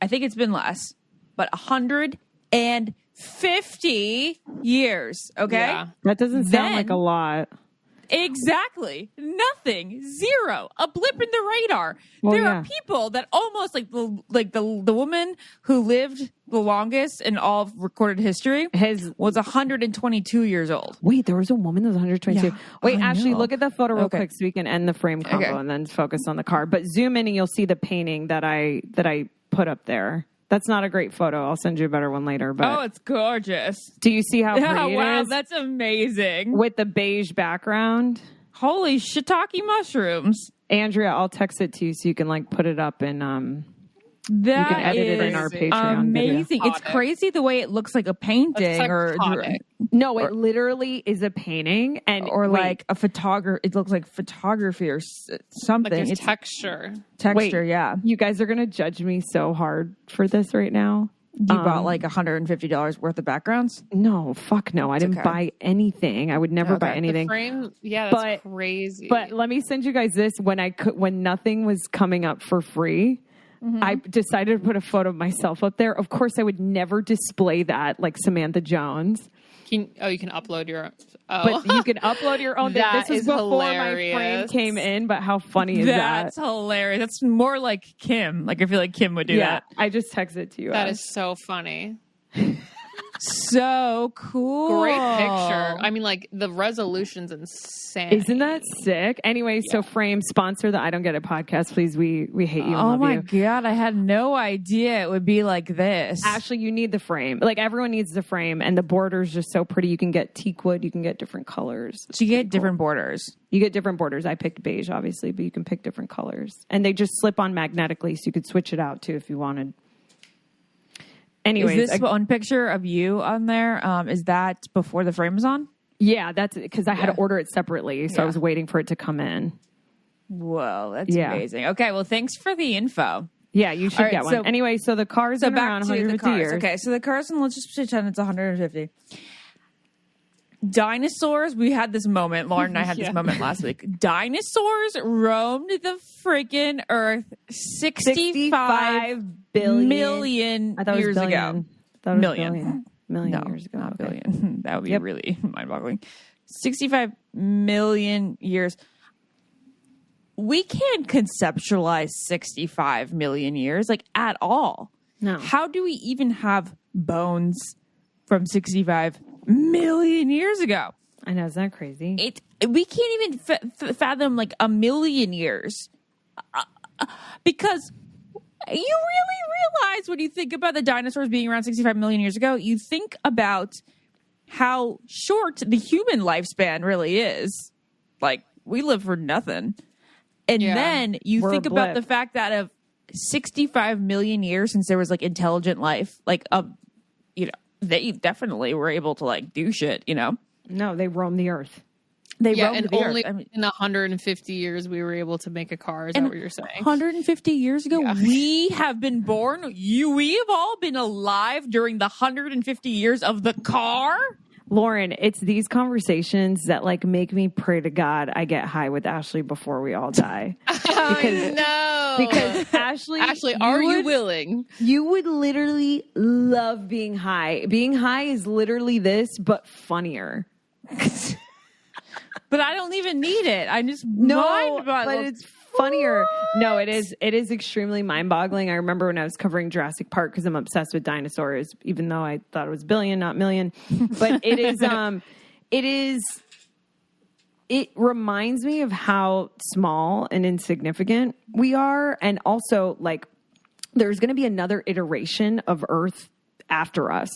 I think it's been less, but 150 years. Okay. Yeah. That doesn't sound Then- like a lot. Exactly. Nothing. Zero. A blip in the radar. Well, there yeah. are people that almost like the woman who lived the longest in all of recorded history was 122 years old. Wait, there was a woman that was 122. Yeah, Wait, I Ashley, know. look at the photo real Okay. quick so we can end the frame combo Okay. and then focus on the car. But zoom in and you'll see the painting that I put up there. That's not a great photo. I'll send you a better one later. But it's gorgeous. do you see how pretty Oh, it wow, is? that's amazing. With the beige background. Holy shiitake mushrooms. Andrea, I'll text it to you so you can like put it up and That you can edit it in our Patreon video. amazing. It's crazy the way it looks like a painting No, it literally is a painting or like a photographer. It looks like photography or something. Like there's it's texture. texture, yeah. You guys are gonna judge me so hard for this right now. You bought like $150 worth of backgrounds? No, fuck no. I didn't buy anything. I would never buy anything. The frame, that's crazy. But let me send you guys this. When nothing was coming up for free, I decided to put a photo of myself up there. Of course, I would never display that like Samantha Jones. You can upload your own. But you can upload your own. That this is is before hilarious. my frame came in, but how funny is That's that? hilarious. That's more like Kim. Like I feel like Kim would do that. I just texted it to you. That is so funny. So cool. Great picture. I mean, like the resolution's insane. Isn't that sick? Anyway, so Frame, sponsor the I Don't Get It podcast, please. We hate you and Oh love my you. God. I had no idea it would be like this. Ashley, you need the frame. Like everyone needs the frame, and the border's just so pretty. You can get teak wood, you can get different colors. So you get different borders. You get different borders. I picked beige, obviously, but you can pick different colors. And they just slip on magnetically, so you could switch it out too if you wanted. Anyways, Is this one picture of you on there? Is that before the frame was on? yeah, that's because I had to order it separately, so I was waiting for it to come in. Whoa, that's amazing. Okay, well, thanks for the info. Yeah, you should All right, get one. so- Anyway, so the car's been around 150 years. Okay, so the cars, and let's just pretend it's 150. Dinosaurs, we had this moment. Lauren and I had this moment last week. Dinosaurs roamed the freaking earth 65 million I thought it was years billion. ago. I thought it was Million. Million years ago. Not Okay. billion. That would be really mind-boggling. 65 million years. We can't conceptualize 65 million years, like, at all. No. How do we even have bones from 65 million years ago? I know, isn't that crazy? We can't even fathom, like, a million years. Because you really realize when you think about the dinosaurs being around 65 million years ago, you think about how short the human lifespan really is. Like, we live for nothing. And then you We're think a about blip. the fact that of 65 million years since there was like intelligent life, like, they definitely were able to like do shit, No, they roam the earth. They Yeah, roamed and the only earth. I mean, in 150 years we were able to make a car. Is that what you're saying? 150 years ago, we have been born. We have all been alive during the 150 years of the car. Lauren, it's these conversations that like make me pray to God I get high with Ashley before we all die. Because Ashley, are you willing? You would literally love being high. Being high is literally this, but funnier. But I don't even need it. I just But it's funnier. No, it is extremely mind-boggling. I remember when I was covering Jurassic Park because I'm obsessed with dinosaurs, even though I thought it was billion, not million. But it reminds me of how small and insignificant we are. And also, like, there's going to be another iteration of Earth after us.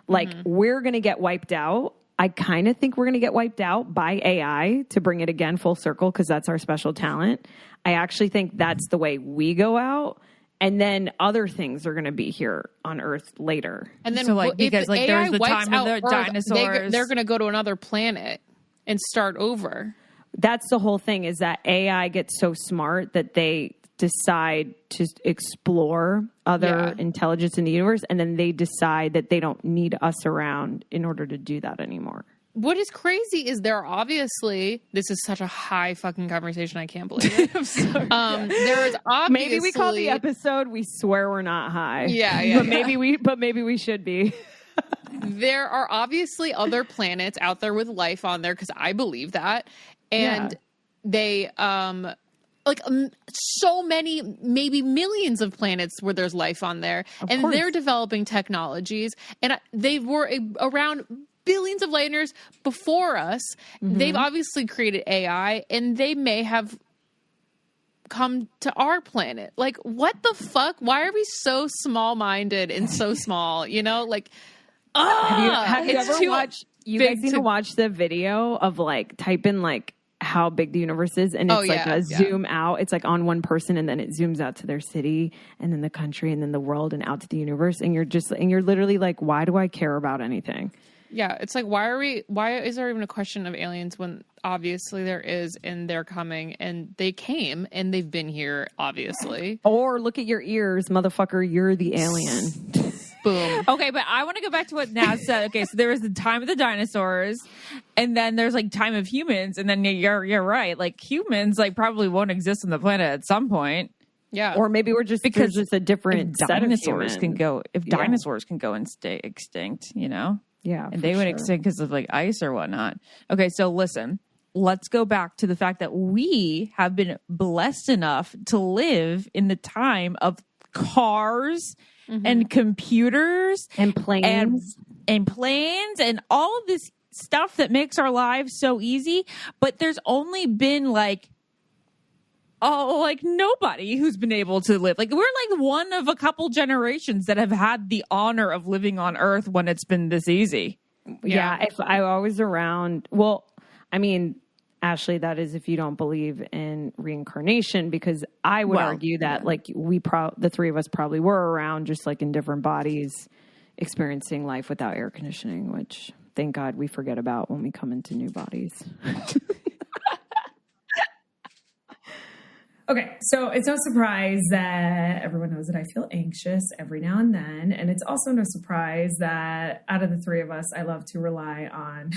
Like, we're going to get wiped out. I kind of think we're going to get wiped out by AI to bring it again full circle because that's our special talent. I actually think that's the way we go out. And then other things are going to be here on Earth later. And then So, like, if because, like, AI there's the wipes time of out the Earth, dinosaurs. They're going to go to another planet and start over. That's the whole thing, is that AI gets so smart that they decide to explore other intelligence in the universe, and then they decide that they don't need us around in order to do that anymore. What is crazy is there are obviously, this is such a high fucking conversation, I can't believe it. There is obviously, Maybe we call the episode "We Swear We're Not High." Yeah, but maybe we should be. There are obviously other planets out there with life on there, because I believe that, and they so many, maybe millions of planets where there's life on there, and they're developing technologies, and they were around billions of light years before us. They've obviously created AI, and they may have come to our planet. Like, what the fuck? Why are we so small-minded and so small? You know, like, Have you it's ever too watched? You big guys need to watch the video of like type in like how big the universe is, and it's like a zoom out. It's like on one person, and then it zooms out to their city, and then the country, and then the world, and out to the universe. And you're literally like, why do I care about anything? Yeah, it's like, why is there even a question of aliens when obviously there is, and they're coming, and they came, and they've been here, obviously. Or look at your ears, motherfucker, you're the alien. Boom. Okay, but I want to go back to what Naz said. Okay, so there was the time of the dinosaurs, and then there's like time of humans, and then you're right. Like humans like probably won't exist on the planet at some point. Yeah. Or maybe we're just because it's a different set of dinosaurs human. dinosaurs can go and stay extinct, you know? Yeah. And they went extinct because of like ice or whatnot. Okay, so listen, let's go back to the fact that we have been blessed enough to live in the time of cars and computers and planes and planes and all of this stuff that makes our lives so easy. But there's only been like nobody who's been able to live. Like we're like one of a couple generations that have had the honor of living on Earth when it's been this easy. Yeah, if I was around, well, I mean, Ashley, that is if you don't believe in reincarnation, because I would argue that like the three of us probably were around just like in different bodies experiencing life without air conditioning, which thank God we forget about when we come into new bodies. Okay, so it's no surprise that everyone knows that I feel anxious every now and then. And it's also no surprise that out of the three of us, I love to rely on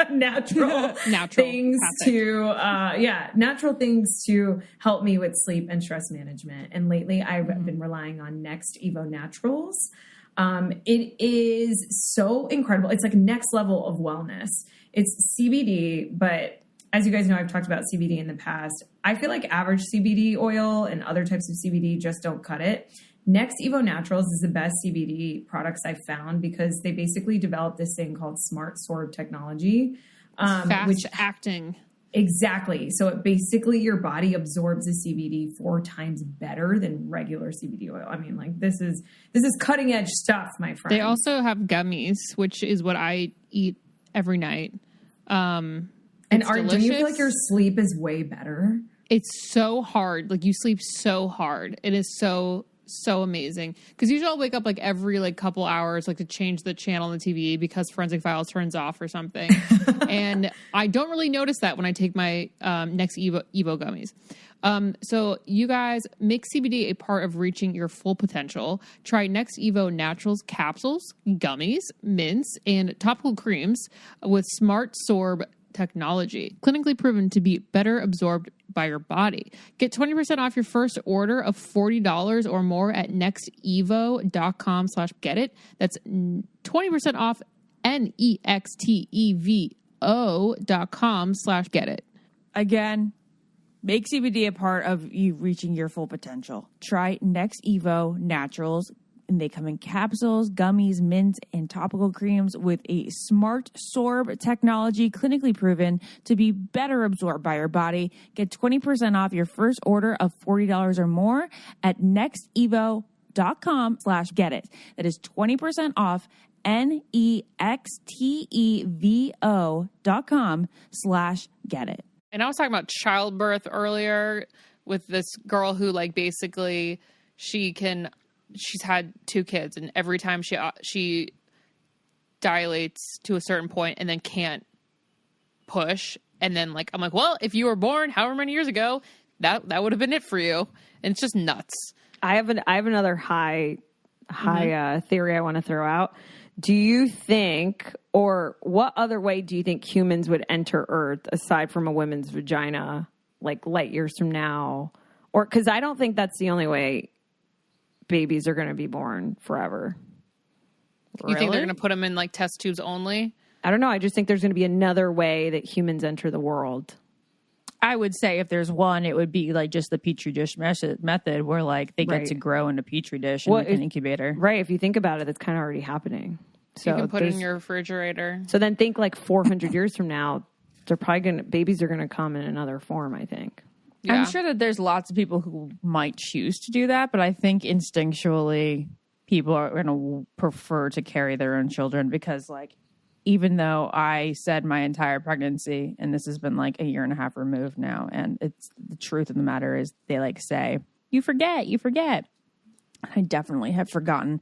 natural things natural things to help me with sleep and stress management. And lately I've been relying on Next Evo Naturals. It is so incredible. It's like next level of wellness. It's CBD, but as you guys know, I've talked about CBD in the past. I feel like average CBD oil and other types of CBD just don't cut it. Next Evo Naturals is the best CBD products I've found because they basically developed this thing called Smart Sorb technology. Fast acting. Exactly. So it basically your body absorbs the CBD 4 times better than regular CBD oil. I mean, like this is cutting edge stuff, my friend. They also have gummies, which is what I eat every night. And do you feel like your sleep is way better? It's so hard. Like you sleep so hard. It is so amazing. Because usually I'll wake up like every like couple hours, like to change the channel on the TV because Forensic Files turns off or something. And I don't really notice that when I take my Next Evo gummies. So you guys, make CBD a part of reaching your full potential. Try Next Evo Naturals capsules, gummies, mints, and topical creams with Smart Sorb technology, clinically proven to be better absorbed by your body. Get 20% off your first order of $40 or more at nextevo.com/getit. That's 20% off nextevo.com/getit. Again, make CBD a part of you reaching your full potential. Try Next Evo Naturals. And they come in capsules, gummies, mints, and topical creams with a Smart Sorb technology clinically proven to be better absorbed by your body. Get 20% off your first order of $40 or more at nextevo.com/getit. That is 20% off nextevo.com/getit. And I was talking about childbirth earlier with this girl who like basically she's had 2 kids, and every time she dilates to a certain point and then can't push. And then like, I'm like, well, if you were born however many years ago, that would have been it for you. And it's just nuts. I have another high theory I want to throw out. Do you think, or what other way do you think humans would enter Earth aside from a woman's vagina, like light years from now? Or, because I don't think that's the only way babies are going to be born forever. You think they're going to put them in like test tubes only? I don't know. I just think there's going to be another way that humans enter the world. I would say if there's one, it would be like just the petri dish method where like they get to grow in a petri dish in an incubator. Right. If you think about it, it's kind of already happening. So you can put it in your refrigerator. So then think like 400 years from now, babies are going to come in another form, I think. Yeah. I'm sure that there's lots of people who might choose to do that, but I think instinctually people are going to prefer to carry their own children because, like, even though I said my entire pregnancy, and this has been like a year and a half removed now, and it's the truth of the matter is they like say, you forget. I definitely have forgotten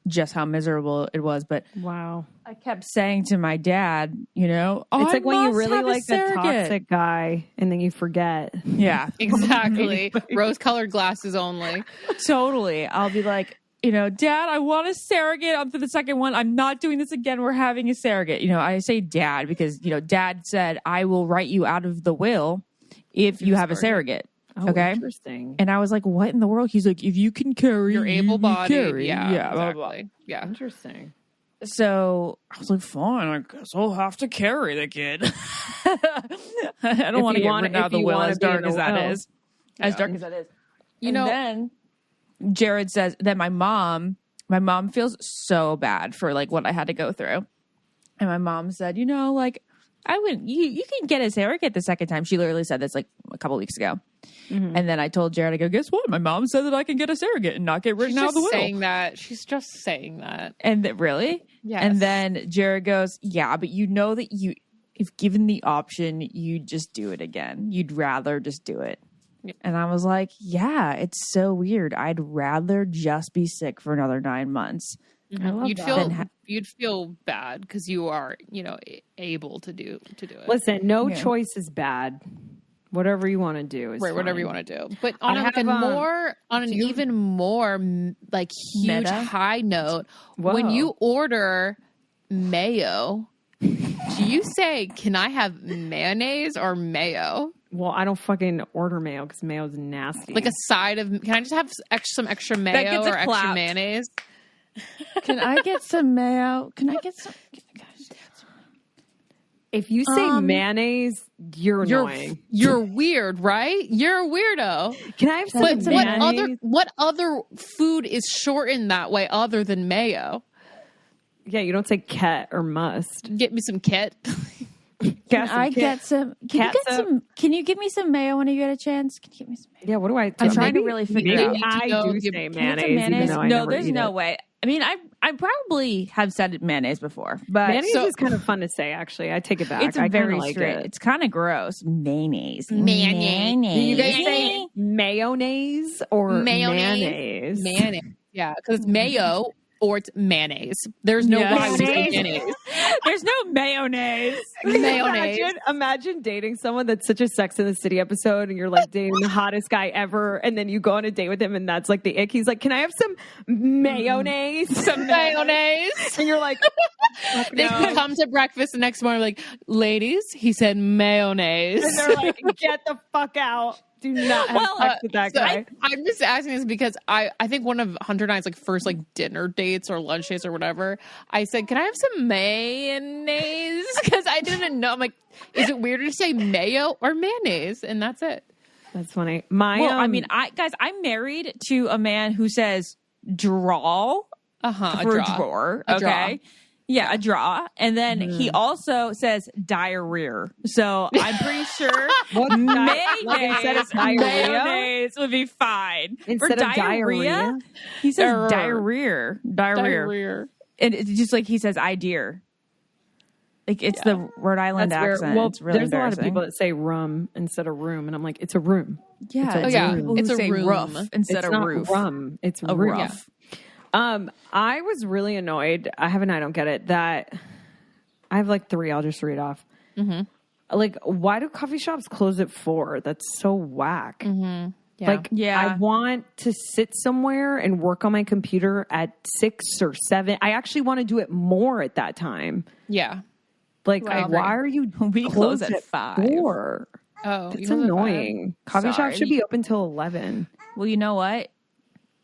just how miserable it was, but Wow. I kept saying to my dad, it's It's like when you really like the toxic guy and then you forget. Yeah, Exactly. Rose-colored glasses only. totally. I'll be like, Dad, I want a surrogate. I'm for the second one. I'm not doing this again. We're having a surrogate. I say dad because, Dad said, I will write you out of the will if you have a surrogate. Oh, okay. Interesting. And I was like, what in the world? He's like, if you can carry, You're able-bodied. carry. Yeah, Blah, blah. exactly. Yeah. Interesting. So I was like, fine, I guess I'll have to carry the kid. I don't want to get written out of the will as dark as that is. As dark as that is. Then Jared says that my mom feels so bad for like what I had to go through. And my mom said, I wouldn't, you can get a surrogate the second time. She literally said this like a couple weeks ago. Mm-hmm. And then I told Jared, I go, guess what? My mom said that I can get a surrogate and not get written out of the will. She's just saying that. And really? Yes. And then Jared goes, yeah, but that if given the option, you'd just do it again. You'd rather just do it. Yeah. And I was like, yeah, it's so weird. I'd rather just be sick for another 9 months. Mm-hmm. I love You'd feel bad because you are, able to do it. Listen, no choice is bad. Whatever you want to do is right. fine. Whatever you want to do, but on an even more like huge high note, when you order mayo, do you say, "Can I have mayonnaise or mayo?" Well, I don't fucking order mayo because mayo's nasty. Like a side of, can I just have some extra mayo or extra mayonnaise? Can I get some mayo? Can I get some? If you say mayonnaise, you're annoying. You're weird, right? You're a weirdo. Can I have some mayonnaise? What other food is shortened that way other than mayo? Yeah, you don't say ket or must. Get me some ket. Can you give me some mayo when you get a chance? Can you give me some mayo? Yeah, what do I do? I'm trying to really figure it out. I do say mayonnaise. Even though no, there's no way. I mean, I probably have said mayonnaise before, but mayonnaise is kind of fun to say. Actually, I take it back. It's very straight. It's kind of gross. Mayonnaise. Do you guys say mayonnaise or mayonnaise? Mayonnaise. Yeah, because it's mayo or it's mayonnaise. There's no mayonnaise. There's no mayonnaise. Imagine dating someone that's such a Sex and the City episode and you're like dating the hottest guy ever and then you go on a date with him and that's like the ick. He's like, can I have some mayonnaise? Some mayonnaise. And you're like, they come to breakfast the next morning like, ladies, he said mayonnaise. And they're like, get the fuck out. Do not have sex with that guy. I'm just asking this because I think one of Hunter and I's like first like dinner dates or lunch dates or whatever, I said, can I have some mayonnaise? Because I didn't know. I'm like, is it weirder to say mayo or mayonnaise? And that's it. That's funny. I'm married to a man who says draw for a drawer. Okay. Yeah, a draw. And then he also says diarrhea. So I'm pretty sure mayonnaise would be fine. Instead of diarrhea? He says diarrhea. And it's just like he says idea. Like it's the Rhode Island accent. Well, it's really there's a lot of people that say room instead of room. And I'm like, it's a room. Yeah. It's a room. Roof instead of roof. Rum. It's a room. roof. I was really annoyed. I don't get it. That I have like 3. I'll just read off. Mm-hmm. Like, why do coffee shops close at 4? That's so whack. Mm-hmm. Yeah. I want to sit somewhere and work on my computer at 6 or 7. I actually want to do it more at that time. Yeah. Like, why are you close at 5? 4? Oh, it's annoying. Coffee shops should be open till 11. Well, you know what?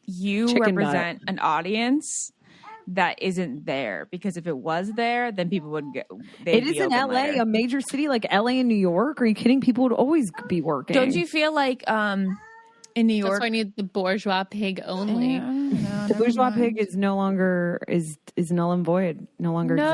You represent an audience that isn't there, because if it was there, then people would get. It is in LA, later. A major city like LA and New York. Are you kidding? People would always be working. Don't you feel like in New York? That's why I need the bourgeois pig only. The bourgeois pig is no longer is null and void. No longer exists.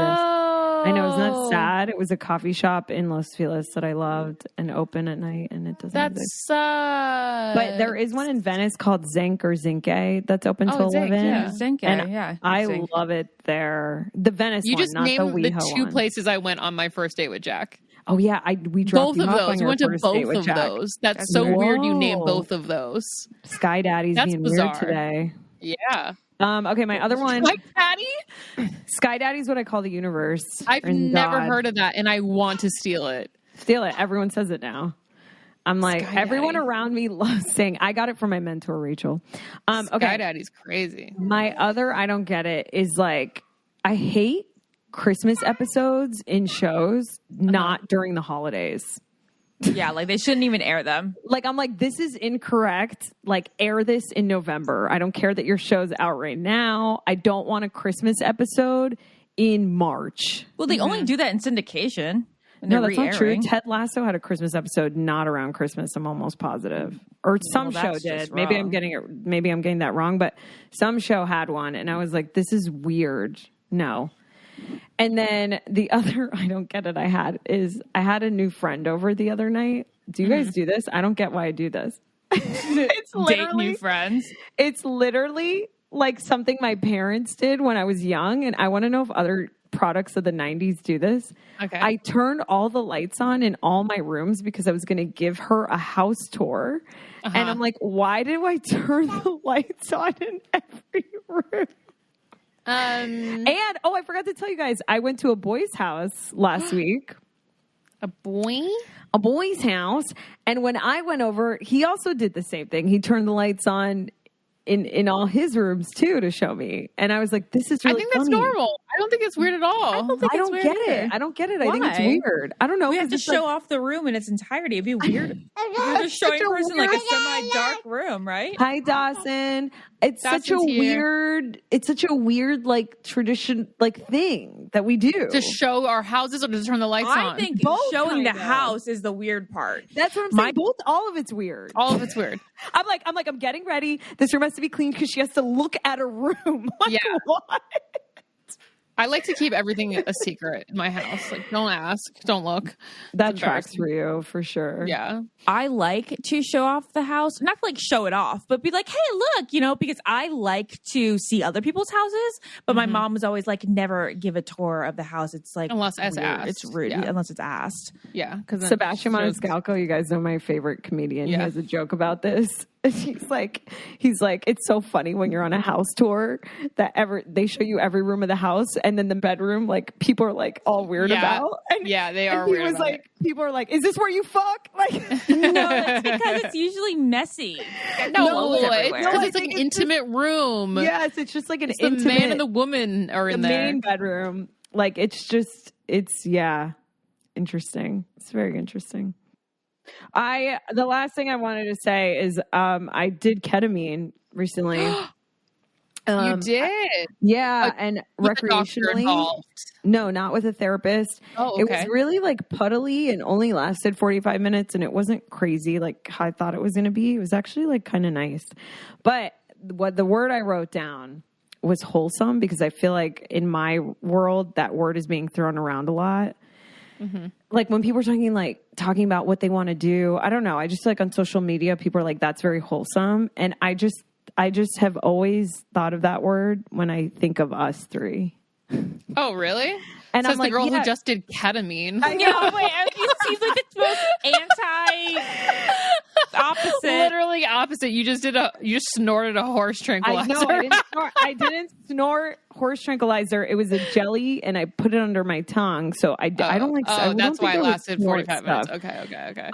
I know, isn't that sad? It was a coffee shop in Los Feliz that I loved and open at night, and it doesn't That's exist. sad. But there is one in Venice called Zinc or Zinke that's open till 11. Zinke, And I Zinke. love it there. The Venice You one, just not the named the WeHo two one. places I went on my first date with Jack. Oh yeah, we dropped Both of you off those. on We your went to first date both with of Jack. those. That's so weird you named both of those. Sky Daddy's That's being bizarre. weird today. Yeah. Okay, my other one. Sky Daddy? Sky Daddy's what I call the universe. I've and never God. heard of that, and I want to steal it. Steal it. Everyone says it now. I'm like, Sky everyone Daddy. around me loves saying, I got it from my mentor, Rachel. Sky Okay. Daddy's crazy. My other, I don't get it, is like, I hate Christmas episodes in shows, not during the holidays. Yeah, like they shouldn't even air them. Like, I'm like, this is incorrect. Like, air this in November. I don't care that your show's out right now. I don't want a Christmas episode in March. Well, they only do that in syndication. No, that's not true. Ted Lasso had a Christmas episode not around Christmas. I'm almost positive, or some Well, show that's did. just Maybe I'm wrong. getting it. Maybe I'm getting that wrong. But some show had one, and I was like, "This is weird." No. And then the other, I don't get it. I had a new friend over the other night. Do you guys do this? I don't get why I do this. It's Date new friends. It's literally like something my parents did when I was young, and I want to know if other products of the 90s do this. Okay. I turned all the lights on in all my rooms because I was going to give her a house tour. And I'm like, why do I turn the lights on in every room? And, I forgot to tell you guys, I went to a boy's house last week. A boy? A boy's house. And when I went over, he also did the same thing. He turned the lights on in all his rooms too to show me. And I was like, this is really I think that's funny. normal. I don't think it's weird at all. I don't get it. I don't get it. I think it's Why? weird. I don't know. We have to It's show like, off the room in its entirety. It'd be weird. You're just showing a person like a semi-dark room, right? Hi, Dawson. It's such a Dawson's here. weird like tradition, like thing that we do. To show our houses or to turn the lights on? I think Both, showing the kind of. house is the weird part. That's what I'm saying. Both, all of it's weird. All of it's weird. I'm like, I'm getting ready. This room has to be clean because she has to look at a room. Like, Yeah. what? I like to keep everything a secret in my house. Like, don't ask, don't look. That It's tracks embarrassing. for you for sure. Yeah. I like to show off the house, not to like show it off, but be like, hey, look, because I like to see other people's houses. But my mom was always like, never give a tour of the house. It's like, Unless it's weird. asked. It's rude Yeah. unless it's asked. Yeah. Because Sebastian Maniscalco, you guys know my favorite comedian. Yeah. He has a joke about this. He's like, it's so funny when you're on a house tour that they show you every room of the house, and then the bedroom, like people are like all weird about. And, Yeah, they are and he weird was about like, people are like, is this where you fuck? Like, No, that's because it's usually messy. No, Clothes it's everywhere. because No, it's I like an think it's intimate room. yes, it's just like an The intimate. man and the woman are the in there. main bedroom. Like it's interesting. It's very interesting. The last thing I wanted to say is I did ketamine recently. You did? Yeah, and With the doctor recreationally. involved. No, not with a therapist. Oh, It okay. was really like puddly and only lasted 45 minutes, and it wasn't crazy like I thought it was going to be. It was actually like kind of nice. But what the word I wrote down was wholesome, because I feel like in my world that word is being thrown around a lot. Mm-hmm. Like when people are talking about what they want to do, I don't know. I just like on social media, people are like, that's very wholesome. And I just have always thought of that word when I think of us three. Oh, really? And So I'm it's like, the girl yeah. who just did ketamine. Yeah, wait, you seem like the most opposite. Literally opposite. You just snorted a horse tranquilizer. I didn't snort horse tranquilizer. It was a jelly, and I put it under my tongue. So I don't like. I don't that's think why it I would lasted snort 45 stuff. minutes. Okay.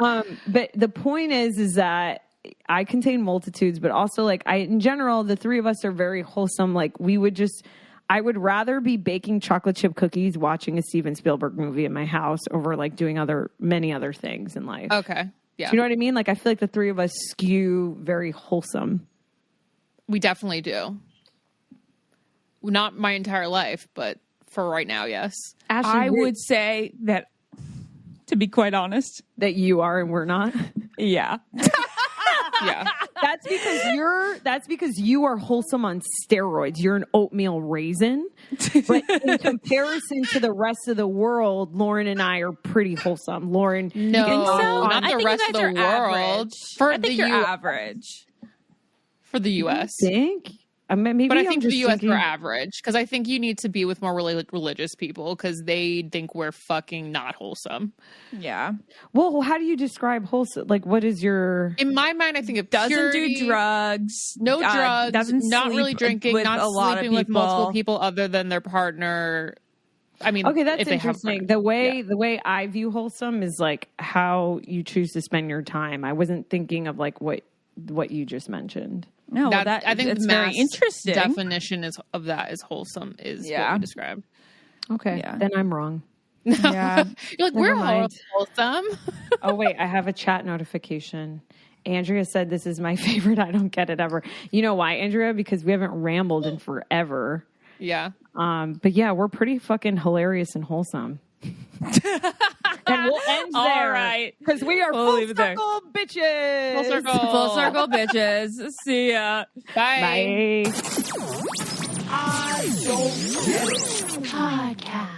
But the point is that I contain multitudes, but also like in general, the three of us are very wholesome. Like I would rather be baking chocolate chip cookies, watching a Steven Spielberg movie in my house over like doing many other things in life. Okay. Yeah. Do you know what I mean? Like I feel like the three of us skew very wholesome. We definitely do. Not my entire life, but for right now, yes. Ashley, I would say that, to be quite honest, that you are and we're not. yeah. Yeah. That's because you are wholesome on steroids. You're an oatmeal raisin. But in comparison to the rest of the world, Lauren and I are pretty wholesome. Lauren, No, not I the think rest you of guys the are world. average. I think you're average. For the U.S. think? Maybe But I I'm think for just the U.S. thinking- we're average because I think you need to be with more religious people because they think we're fucking not wholesome. Yeah. Well, how do you describe wholesome? Like, what is your... In my mind, I think of Doesn't purity, do drugs. no drugs, Doesn't not sleep really drinking, with not a lot of sleeping with people. multiple people other than their partner. I mean, Okay, that's if they have interesting. partners. The way I view wholesome is like how you choose to spend your time. I wasn't thinking of like what you just mentioned. No, That, that I think it's the very mass interesting. definition of that is wholesome is what we described. Okay, Yeah. then I'm wrong. Yeah. You're like, Never we're mind. wholesome. Oh wait, I have a chat notification. Andrea said this is my favorite. I don't get it ever. You know why, Andrea? Because we haven't rambled in forever. Yeah. But yeah, we're pretty fucking hilarious and wholesome. And we'll end there. All right. Because we are We'll full leave it there. circle bitches. Full circle. Full circle, bitches. See ya. Bye. Bye. Podcast.